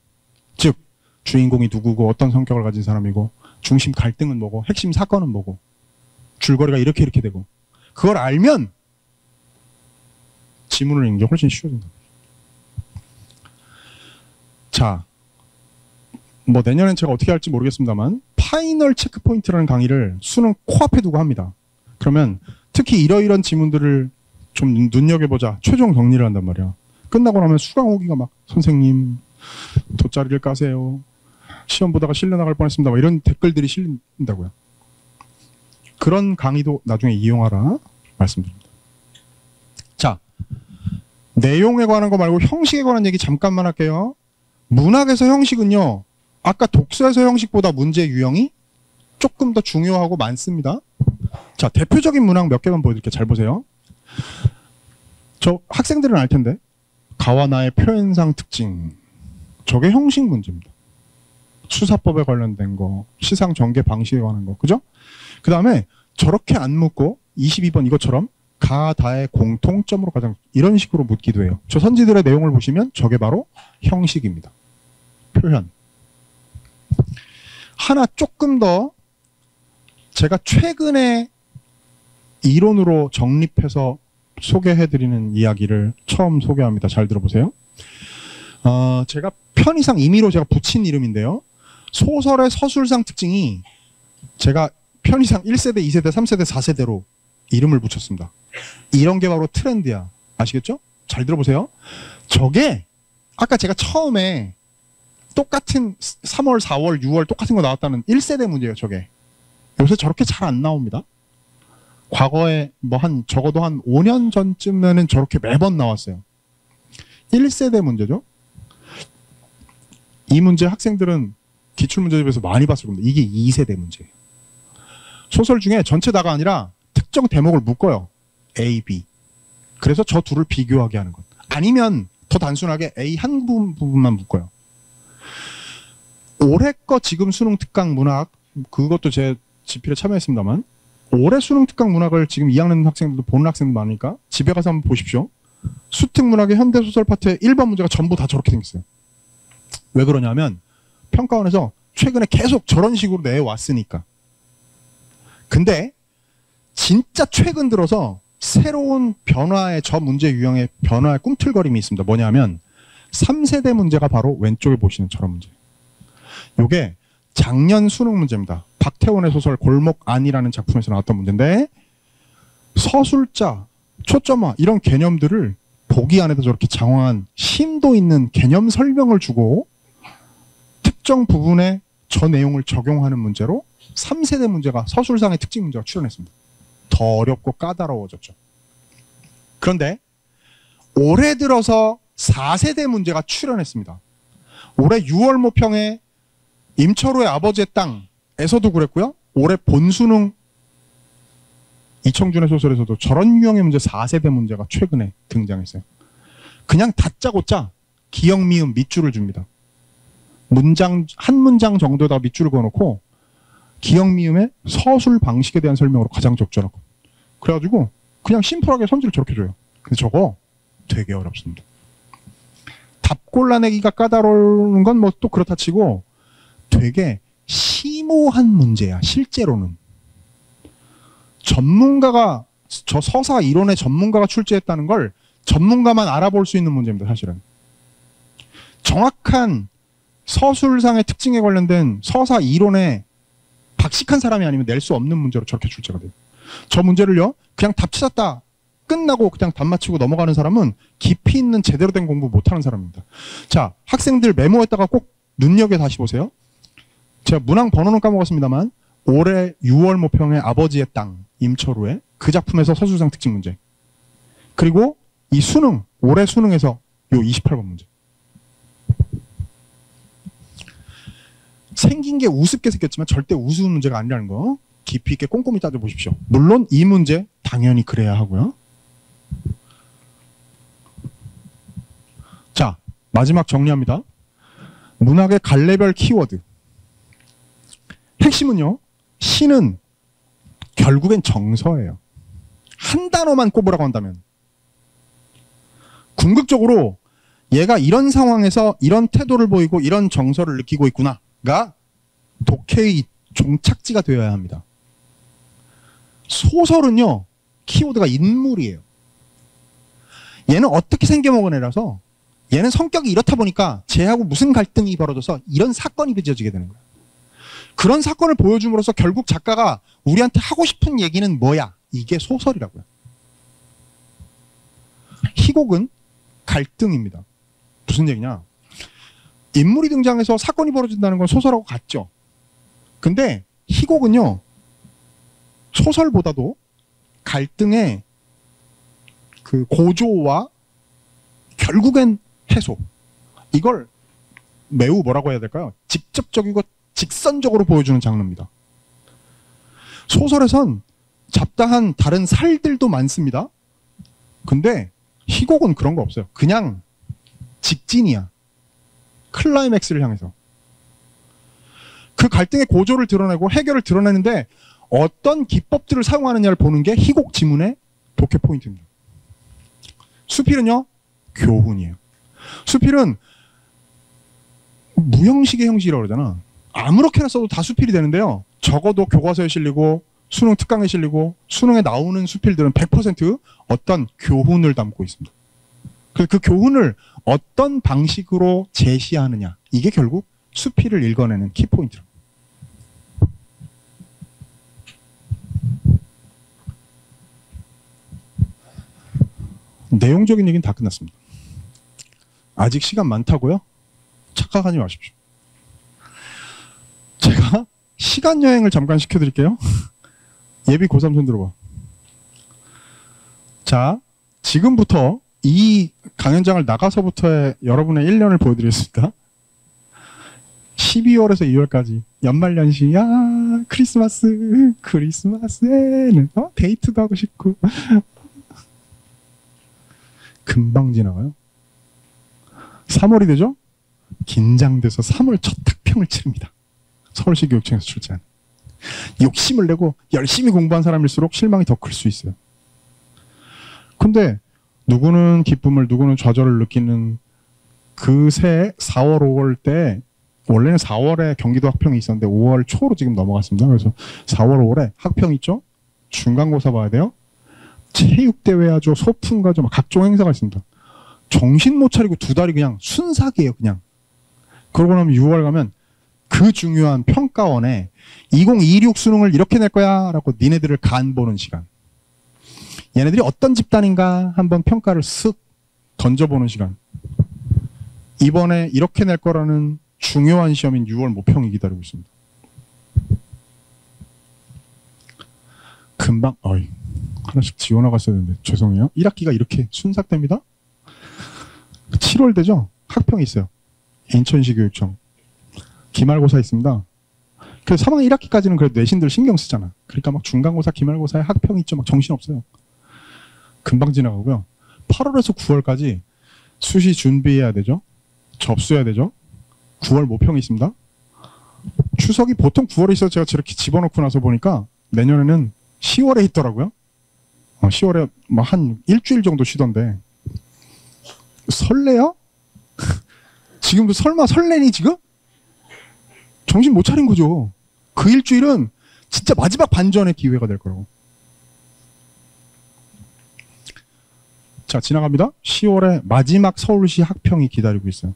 즉 주인공이 누구고 어떤 성격을 가진 사람이고 중심 갈등은 뭐고 핵심 사건은 뭐고 줄거리가 이렇게 되고 그걸 알면 지문을 읽는 게 훨씬 쉬워진다. 자, 뭐 내년엔 제가 어떻게 할지 모르겠습니다만 파이널 체크포인트라는 강의를 수능 코앞에 두고 합니다. 그러면 특히 이러이런 지문들을 좀 눈여겨보자. 최종 정리를 한단 말이야. 끝나고 나면 수강 후기가 막 선생님 돗자리를 까세요. 시험 보다가 실려 나갈 뻔했습니다. 뭐 이런 댓글들이 실린다고요. 그런 강의도 나중에 이용하라 말씀드립니다. 자, 내용에 관한 거 말고 형식에 관한 얘기 잠깐만 할게요. 문학에서 형식은요. 아까 독서에서 형식보다 문제 유형이 조금 더 중요하고 많습니다. 자, 대표적인 문학 몇 개만 보여드릴게요. 잘 보세요. 저 학생들은 알 텐데 가와 나의 표현상 특징. 저게 형식 문제입니다. 수사법에 관련된 거, 시상 전개 방식에 관한 거. 그죠? 그 다음에 저렇게 안 묻고 22번 이것처럼 가, 다의 공통점으로 가장 이런 식으로 묻기도 해요. 저 선지들의 내용을 보시면 저게 바로 형식입니다. 표현. 하나 조금 더 제가 최근에 이론으로 정립해서 소개해드리는 이야기를 처음 소개합니다. 잘 들어보세요. 제가 편의상 임의로 제가 붙인 이름인데요. 소설의 서술상 특징이 제가 편의상 1세대, 2세대, 3세대, 4세대로 이름을 붙였습니다. 이런 게 바로 트렌드야. 아시겠죠? 잘 들어보세요. 저게 아까 제가 처음에 똑같은 3월, 4월, 6월 똑같은 거 나왔다는 1세대 문제예요. 저게. 요새 저렇게 잘 안 나옵니다. 과거에 뭐 적어도 한 5년 전쯤에는 저렇게 매번 나왔어요. 1세대 문제죠. 이 문제 학생들은 기출문제집에서 많이 봤을 겁니다. 이게 2세대 문제예요. 소설 중에 전체 다가 아니라 특정 대목을 묶어요. A, B. 그래서 저 둘을 비교하게 하는 것. 아니면 더 단순하게 A 한 부분만 묶어요. 올해 거 지금 수능 특강 문학, 그것도 제 집필에 참여했습니다만 올해 수능 특강 문학을 지금 2학년 학생들도 보는 학생들 많으니까 집에 가서 한번 보십시오. 수특 문학의 현대소설 파트의 1번 문제가 전부 다 저렇게 생겼어요. 왜 그러냐면 평가원에서 최근에 계속 저런 식으로 내왔으니까. 근데 진짜 최근 들어서 새로운 변화의 저 문제 유형의 변화의 꿈틀거림이 있습니다. 뭐냐면 3세대 문제가 바로 왼쪽에 보시는 저런 문제. 요게 작년 수능 문제입니다. 박태원의 소설 골목 안이라는 작품에서 나왔던 문제인데 서술자, 초점화 이런 개념들을 보기 안에다 저렇게 장황한 심도 있는 개념 설명을 주고 특정 부분에 저 내용을 적용하는 문제로 3세대 문제가 서술상의 특징 문제가 출연했습니다. 더 어렵고 까다로워졌죠. 그런데 올해 들어서 4세대 문제가 출연했습니다. 올해 6월 모평에 임철호의 아버지의 땅에서도 그랬고요. 올해 본수능 이청준의 소설에서도 저런 유형의 문제 4세대 문제가 최근에 등장했어요. 그냥 다짜고짜 기역, 미음, 밑줄을 줍니다. 한 문장 정도에다 밑줄을 그어놓고 기역, 미음의 서술 방식에 대한 설명으로 가장 적절하고 그래가지고 그냥 심플하게 선지를 저렇게 줘요. 근데 저거 되게 어렵습니다. 답 골라내기가 까다로운 건 뭐 또 그렇다 치고 되게 심오한 문제야. 실제로는. 전문가가 저 서사 이론의 전문가가 출제했다는 걸 전문가만 알아볼 수 있는 문제입니다. 사실은. 정확한 서술상의 특징에 관련된 서사 이론에 박식한 사람이 아니면 낼 수 없는 문제로 저렇게 출제가 돼요. 저 문제를요. 그냥 답 찾았다. 끝나고 그냥 답 맞히고 넘어가는 사람은 깊이 있는 제대로 된 공부 못하는 사람입니다. 자, 학생들 메모했다가 꼭 눈여겨 다시 보세요. 제가 문항 번호는 까먹었습니다만 올해 6월 모평의 아버지의 땅 임철우의 그 작품에서 서술상 특징 문제. 그리고 이 수능 올해 수능에서 요 28번 문제. 생긴 게 우습게 생겼지만 절대 우스운 문제가 아니라는 거 깊이 있게 꼼꼼히 따져보십시오. 물론 이 문제 당연히 그래야 하고요. 자, 마지막 정리합니다. 문학의 갈래별 키워드. 핵심은요. 시는 결국엔 정서예요. 한 단어만 꼽으라고 한다면. 궁극적으로 얘가 이런 상황에서 이런 태도를 보이고 이런 정서를 느끼고 있구나가 독해의 종착지가 되어야 합니다. 소설은요. 키워드가 인물이에요. 얘는 어떻게 생겨먹은 애라서 얘는 성격이 이렇다 보니까 쟤하고 무슨 갈등이 벌어져서 이런 사건이 빚어지게 되는 거예요. 그런 사건을 보여줌으로써 결국 작가가 우리한테 하고 싶은 얘기는 뭐야? 이게 소설이라고요. 희곡은 갈등입니다. 무슨 얘기냐? 인물이 등장해서 사건이 벌어진다는 건 소설하고 같죠. 근데 희곡은요, 소설보다도 갈등의 그 고조와 결국엔 해소, 이걸 매우 뭐라고 해야 될까요? 직접적이고 직선적으로 보여주는 장르입니다. 소설에선 잡다한 다른 살들도 많습니다. 근데 희곡은 그런 거 없어요. 그냥 직진이야. 클라이맥스를 향해서. 그 갈등의 고조를 드러내고 해결을 드러내는데 어떤 기법들을 사용하느냐를 보는 게 희곡 지문의 독해 포인트입니다. 수필은요, 교훈이에요. 수필은 무형식의 형식이라고 그러잖아. 아무렇게나 써도 다 수필이 되는데요. 적어도 교과서에 실리고 수능 특강에 실리고 수능에 나오는 수필들은 100% 어떤 교훈을 담고 있습니다. 그 교훈을 어떤 방식으로 제시하느냐, 이게 결국 수필을 읽어내는 키포인트입니다. 내용적인 얘기는 다 끝났습니다. 아직 시간 많다고요? 착각하지 마십시오. 제가 시간 여행을 잠깐 시켜드릴게요. 예비 고3 손 들어봐. 자, 지금부터 이 강연장을 나가서부터의 여러분의 1년을 보여드리겠습니다. 12월에서 2월까지 연말연시, 야 크리스마스에는 데이트도 하고 싶고 금방 지나가요. 3월이 되죠? 긴장돼서 3월 첫 학평을 치릅니다. 서울시 교육청에서 출제한. 욕심을 내고 열심히 공부한 사람일수록 실망이 더 클 수 있어요. 근데 누구는 기쁨을, 누구는 좌절을 느끼는 그 새 4월, 5월 때, 원래는 4월에 경기도 학평이 있었는데 5월 초로 지금 넘어갔습니다. 그래서 4월, 5월에 학평 있죠? 중간고사 봐야 돼요. 체육대회 하죠. 소풍 가죠. 막 각종 행사가 있습니다. 정신 못 차리고 2달이 그냥 순삭이에요. 그냥. 그러고 나면 6월 가면 그 중요한 평가원에 2026 수능을 이렇게 낼 거야 라고 니네들을 간보는 시간. 얘네들이 어떤 집단인가 한번 평가를 쓱 던져보는 시간. 이번에 이렇게 낼 거라는 중요한 시험인 6월 모평이 기다리고 있습니다. 금방 하나씩 지워나갔어야 되는데 죄송해요. 1학기가 이렇게 순삭됩니다. 7월 되죠? 학평이 있어요. 인천시 교육청. 기말고사 있습니다. 그래서 3학년 1학기까지는 그래도 내신들 신경 쓰잖아. 그러니까 막 중간고사, 기말고사에 학평이 있죠. 막 정신없어요. 금방 지나가고요. 8월에서 9월까지 수시 준비해야 되죠. 접수해야 되죠. 9월 모평이 있습니다. 추석이 보통 9월에 있어서 제가 저렇게 집어넣고 나서 보니까 내년에는 10월에 있더라고요. 10월에 뭐 한 일주일 정도 쉬던데 설레요? 지금도 설마 설레니 지금? 정신 못 차린 거죠. 그 일주일은 진짜 마지막 반전의 기회가 될 거라고. 자, 지나갑니다. 10월에 마지막 서울시 학평이 기다리고 있어요.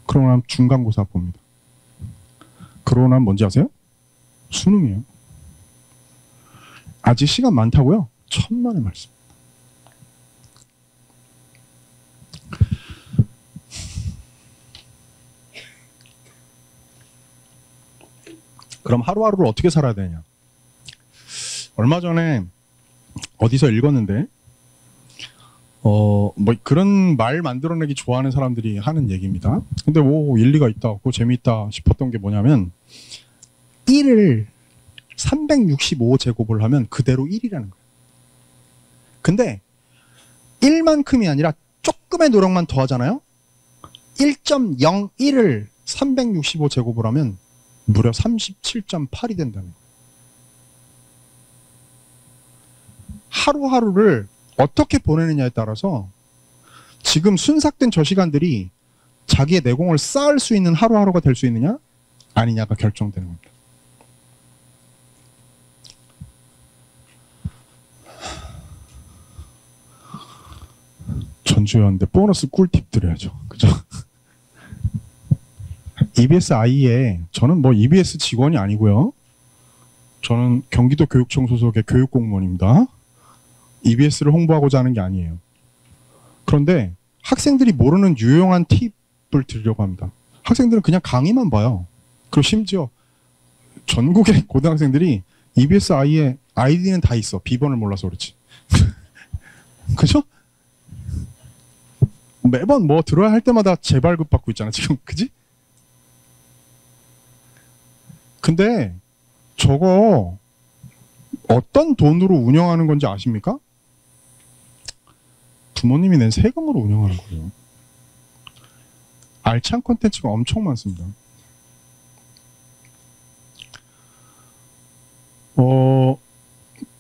그러고 나면 중간고사 봅니다. 그러고 나면 뭔지 아세요? 수능이에요. 아직 시간 많다고요? 천만의 말씀. 그럼 하루하루를 어떻게 살아야 되냐? 얼마 전에 어디서 읽었는데 뭐 그런 말 만들어내기 좋아하는 사람들이 하는 얘기입니다. 근데 오, 일리가 있다, 그거 재미있다 싶었던 게 뭐냐면 1을 365제곱을 하면 그대로 1이라는 거예요. 근데 1만큼이 아니라 조금의 노력만 더 하잖아요. 1.01을 365제곱을 하면 무려 37.8이 된다는 거예요. 하루하루를 어떻게 보내느냐에 따라서 지금 순삭된 저 시간들이 자기의 내공을 쌓을 수 있는 하루하루가 될 수 있느냐 아니냐가 결정되는 겁니다. 전주였는데 보너스 꿀팁 드려야죠. 그죠? EBSI에 저는 뭐 EBS 직원이 아니고요. 저는 경기도 교육청 소속의 교육공무원입니다. EBS를 홍보하고자 하는 게 아니에요. 그런데 학생들이 모르는 유용한 팁을 드리려고 합니다. 학생들은 그냥 강의만 봐요. 그리고 심지어 전국의 고등학생들이 EBSI에 아이디는 다 있어. 비번을 몰라서 그렇지. 그죠? 매번 뭐 들어야 할 때마다 재발급 받고 있잖아 지금. 그지? 근데 저거 어떤 돈으로 운영하는 건지 아십니까? 부모님이 낸 세금으로 운영하는 거예요. 알찬 콘텐츠가 엄청 많습니다.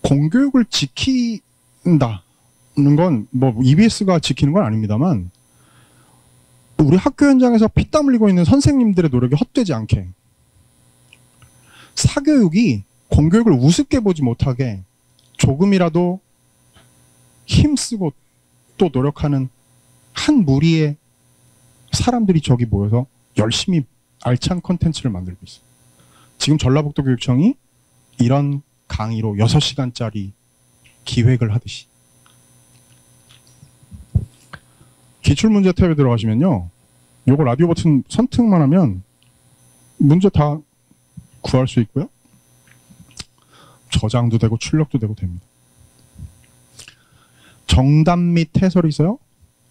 공교육을 지킨다는 건 뭐 EBS가 지키는 건 아닙니다만 우리 학교 현장에서 피땀 흘리고 있는 선생님들의 노력이 헛되지 않게 사교육이 공교육을 우습게 보지 못하게 조금이라도 힘쓰고 또 노력하는 한 무리의 사람들이 저기 모여서 열심히 알찬 콘텐츠를 만들고 있어요. 지금 전라북도 교육청이 이런 강의로 6시간짜리 기획을 하듯이. 기출문제 탭에 들어가시면요. 요거 라디오 버튼 선택만 하면 문제 다 구할 수 있고요. 저장도 되고 출력도 되고 됩니다. 정답 및 해설이 있어요.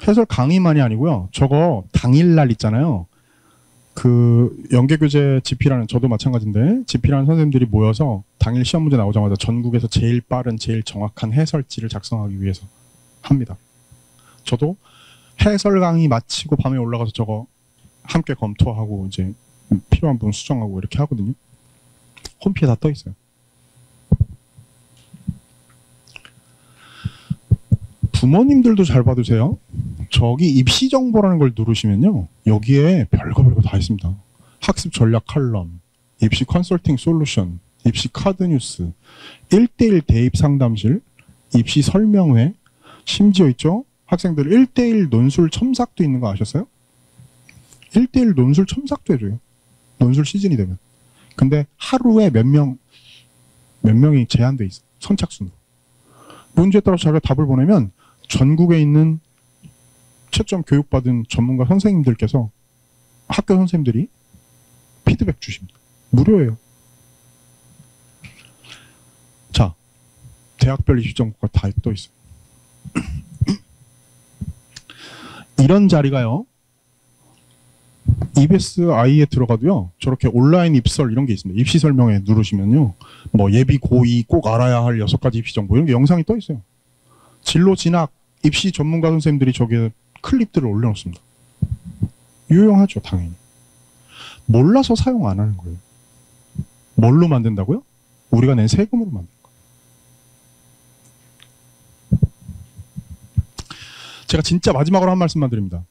해설 강의만이 아니고요. 저거 당일날 있잖아요. 그 연계교재 집필하는 저도 마찬가지인데 집필하는 선생님들이 모여서 당일 시험 문제 나오자마자 전국에서 제일 빠른 제일 정확한 해설지를 작성하기 위해서 합니다. 저도 해설 강의 마치고 밤에 올라가서 저거 함께 검토하고 이제 필요한 부분 수정하고 이렇게 하거든요. 홈피에 다 떠 있어요. 부모님들도 잘 봐두세요. 저기 입시 정보라는 걸 누르시면요. 여기에 별거 다 있습니다. 학습 전략 칼럼, 입시 컨설팅 솔루션, 입시 카드 뉴스, 1대1 대입 상담실, 입시 설명회, 심지어 있죠. 학생들 1대1 논술 첨삭도 있는 거 아셨어요? 1대1 논술 첨삭도 해줘요. 논술 시즌이 되면. 근데 하루에 몇 명이 제한돼 있어. 선착순으로. 문제에 따라서 자기가 답을 보내면 전국에 있는 채점 교육받은 전문가 선생님들께서 학교 선생님들이 피드백 주십니다. 무료예요. 자, 대학별 입시 정보가 다 떠 있어요. 이런 자리가요. EBSI에 들어가도요. 저렇게 온라인 입설 이런 게 있습니다. 입시 설명회 누르시면요. 뭐 예비 고2 꼭 알아야 할 6가지 입시 정보 이런 게 영상이 떠 있어요. 진로 진학 입시 전문가 선생님들이 저기에 클립들을 올려놓습니다. 유용하죠, 당연히. 몰라서 사용 안 하는 거예요. 뭘로 만든다고요? 우리가 낸 세금으로 만든 거예요. 제가 진짜 마지막으로 한 말씀만 드립니다.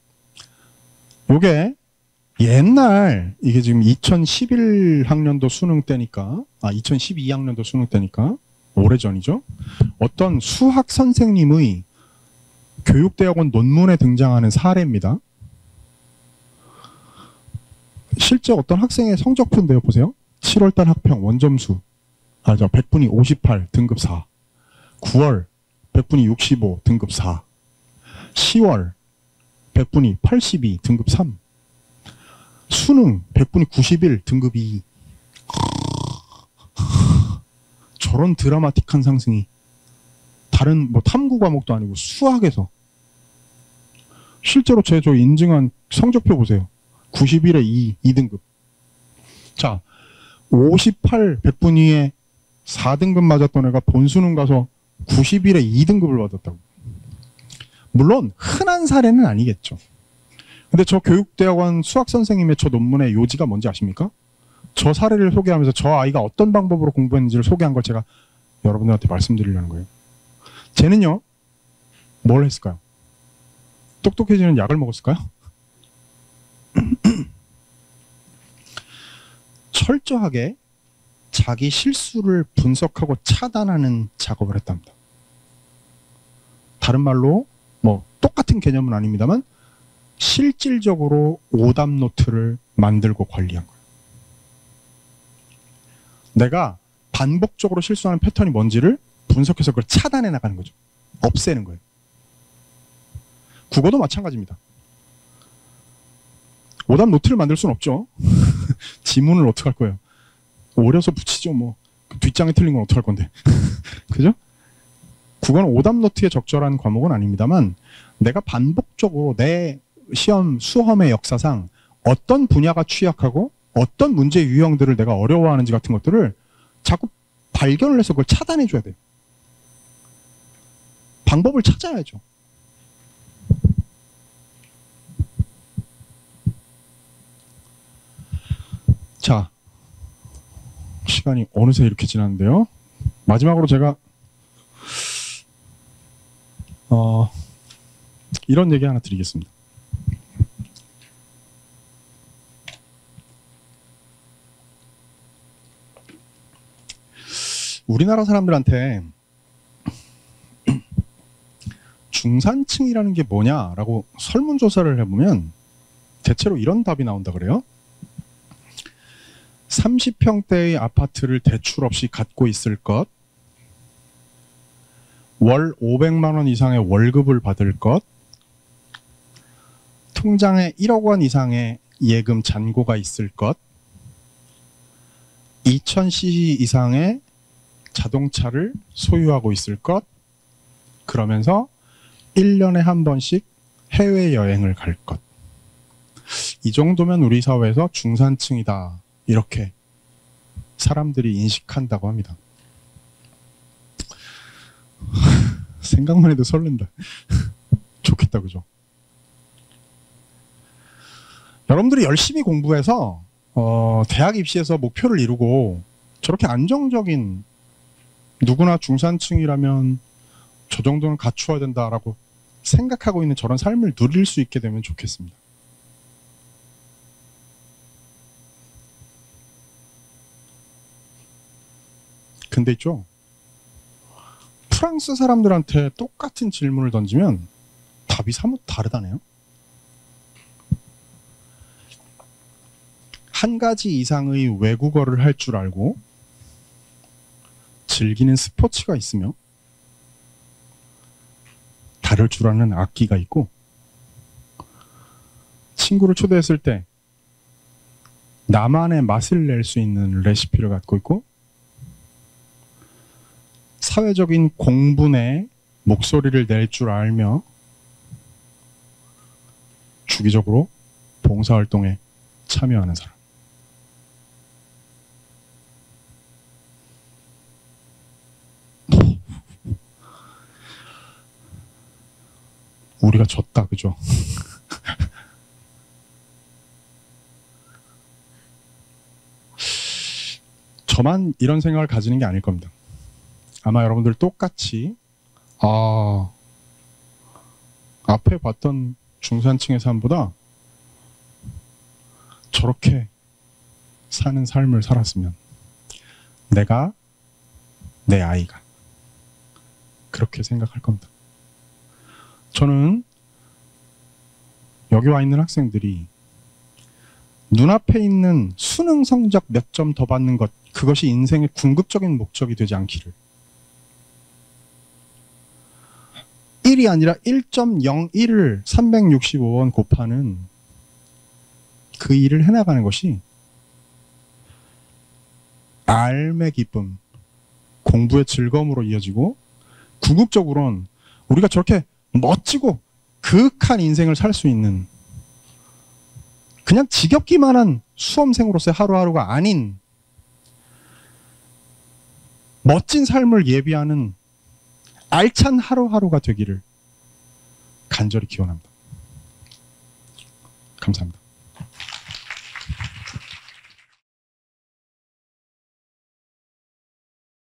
요게 옛날 이게 지금 2011학년도 수능 때니까 2012학년도 수능 때니까 오래전이죠. 어떤 수학 선생님의 교육대학원 논문에 등장하는 사례입니다. 실제 어떤 학생의 성적표인데요. 보세요. 7월달 학평 원점수 100분이 58 등급 4, 9월 100분이 65 등급 4, 10월 100분이 82 등급 3, 수능 100분이 91 등급 2. 저런 드라마틱한 상승이 다른 뭐 탐구 과목도 아니고 수학에서 실제로 저 인증한 성적표 보세요. 91에 2등급. 자, 58 100분위에 4등급 맞았던 애가 본수능 가서 91에 2등급을 받았다고. 물론 흔한 사례는 아니겠죠. 근데 저 교육대학원 수학 선생님의 저 논문의 요지가 뭔지 아십니까? 저 사례를 소개하면서 저 아이가 어떤 방법으로 공부했는지를 소개한 걸 제가 여러분들한테 말씀드리려는 거예요. 쟤는요, 뭘 했을까요? 똑똑해지는 약을 먹었을까요? 철저하게 자기 실수를 분석하고 차단하는 작업을 했답니다. 다른 말로 뭐 똑같은 개념은 아닙니다만 실질적으로 오답 노트를 만들고 관리한 거예요. 내가 반복적으로 실수하는 패턴이 뭔지를 분석해서 그걸 차단해 나가는 거죠. 없애는 거예요. 국어도 마찬가지입니다. 오답 노트를 만들 수는 없죠. 지문을 어떻게 할 거예요? 오려서 붙이죠. 뭐 뒷장에 틀린 건 어떻게 할 건데. 그죠? 국어는 오답 노트에 적절한 과목은 아닙니다만 내가 반복적으로 내 시험 수험의 역사상 어떤 분야가 취약하고 어떤 문제 유형들을 내가 어려워하는지 같은 것들을 자꾸 발견을 해서 그걸 차단해 줘야 돼요. 방법을 찾아야죠. 자, 시간이 어느새 이렇게 지났는데요. 마지막으로 제가 이런 얘기 하나 드리겠습니다. 우리나라 사람들한테 중산층이라는 게 뭐냐라고 설문조사를 해보면 대체로 이런 답이 나온다 그래요. 30평대의 아파트를 대출 없이 갖고 있을 것, 월 500만 원 이상의 월급을 받을 것, 통장에 1억 원 이상의 예금 잔고가 있을 것, 2000cc 이상의 자동차를 소유하고 있을 것, 그러면서 1년에 한 번씩 해외여행을 갈 것. 이 정도면 우리 사회에서 중산층이다. 이렇게 사람들이 인식한다고 합니다. 생각만 해도 설렌다. 좋겠다, 그죠? 여러분들이 열심히 공부해서 대학 입시에서 목표를 이루고 저렇게 안정적인, 누구나 중산층이라면 저 정도는 갖추어야 된다라고 생각하고 있는 저런 삶을 누릴 수 있게 되면 좋겠습니다. 근데 있죠, 프랑스 사람들한테 똑같은 질문을 던지면 답이 사뭇 다르다네요. 한 가지 이상의 외국어를 할 줄 알고 즐기는 스포츠가 있으며 다룰 줄 아는 악기가 있고 친구를 초대했을 때 나만의 맛을 낼 수 있는 레시피를 갖고 있고 사회적인 공분에 목소리를 낼 줄 알며 주기적으로 봉사활동에 참여하는 사람. 우리가 졌다, 그죠? 저만 이런 생각을 가지는 게 아닐 겁니다. 아마 여러분들 똑같이 앞에 봤던 중산층의 삶보다 저렇게 사는 삶을 살았으면 내가, 내 아이가 그렇게 생각할 겁니다. 저는 여기 와 있는 학생들이 눈앞에 있는 수능 성적 몇 점 더 받는 것, 그것이 인생의 궁극적인 목적이 되지 않기를, 1이 아니라 1.01을 365번 곱하는 그 일을 해나가는 것이 삶의 기쁨, 공부의 즐거움으로 이어지고 궁극적으로는 우리가 저렇게 멋지고 그윽한 인생을 살 수 있는, 그냥 지겹기만 한 수험생으로서의 하루하루가 아닌 멋진 삶을 예비하는 알찬 하루하루가 되기를 간절히 기원합니다. 감사합니다.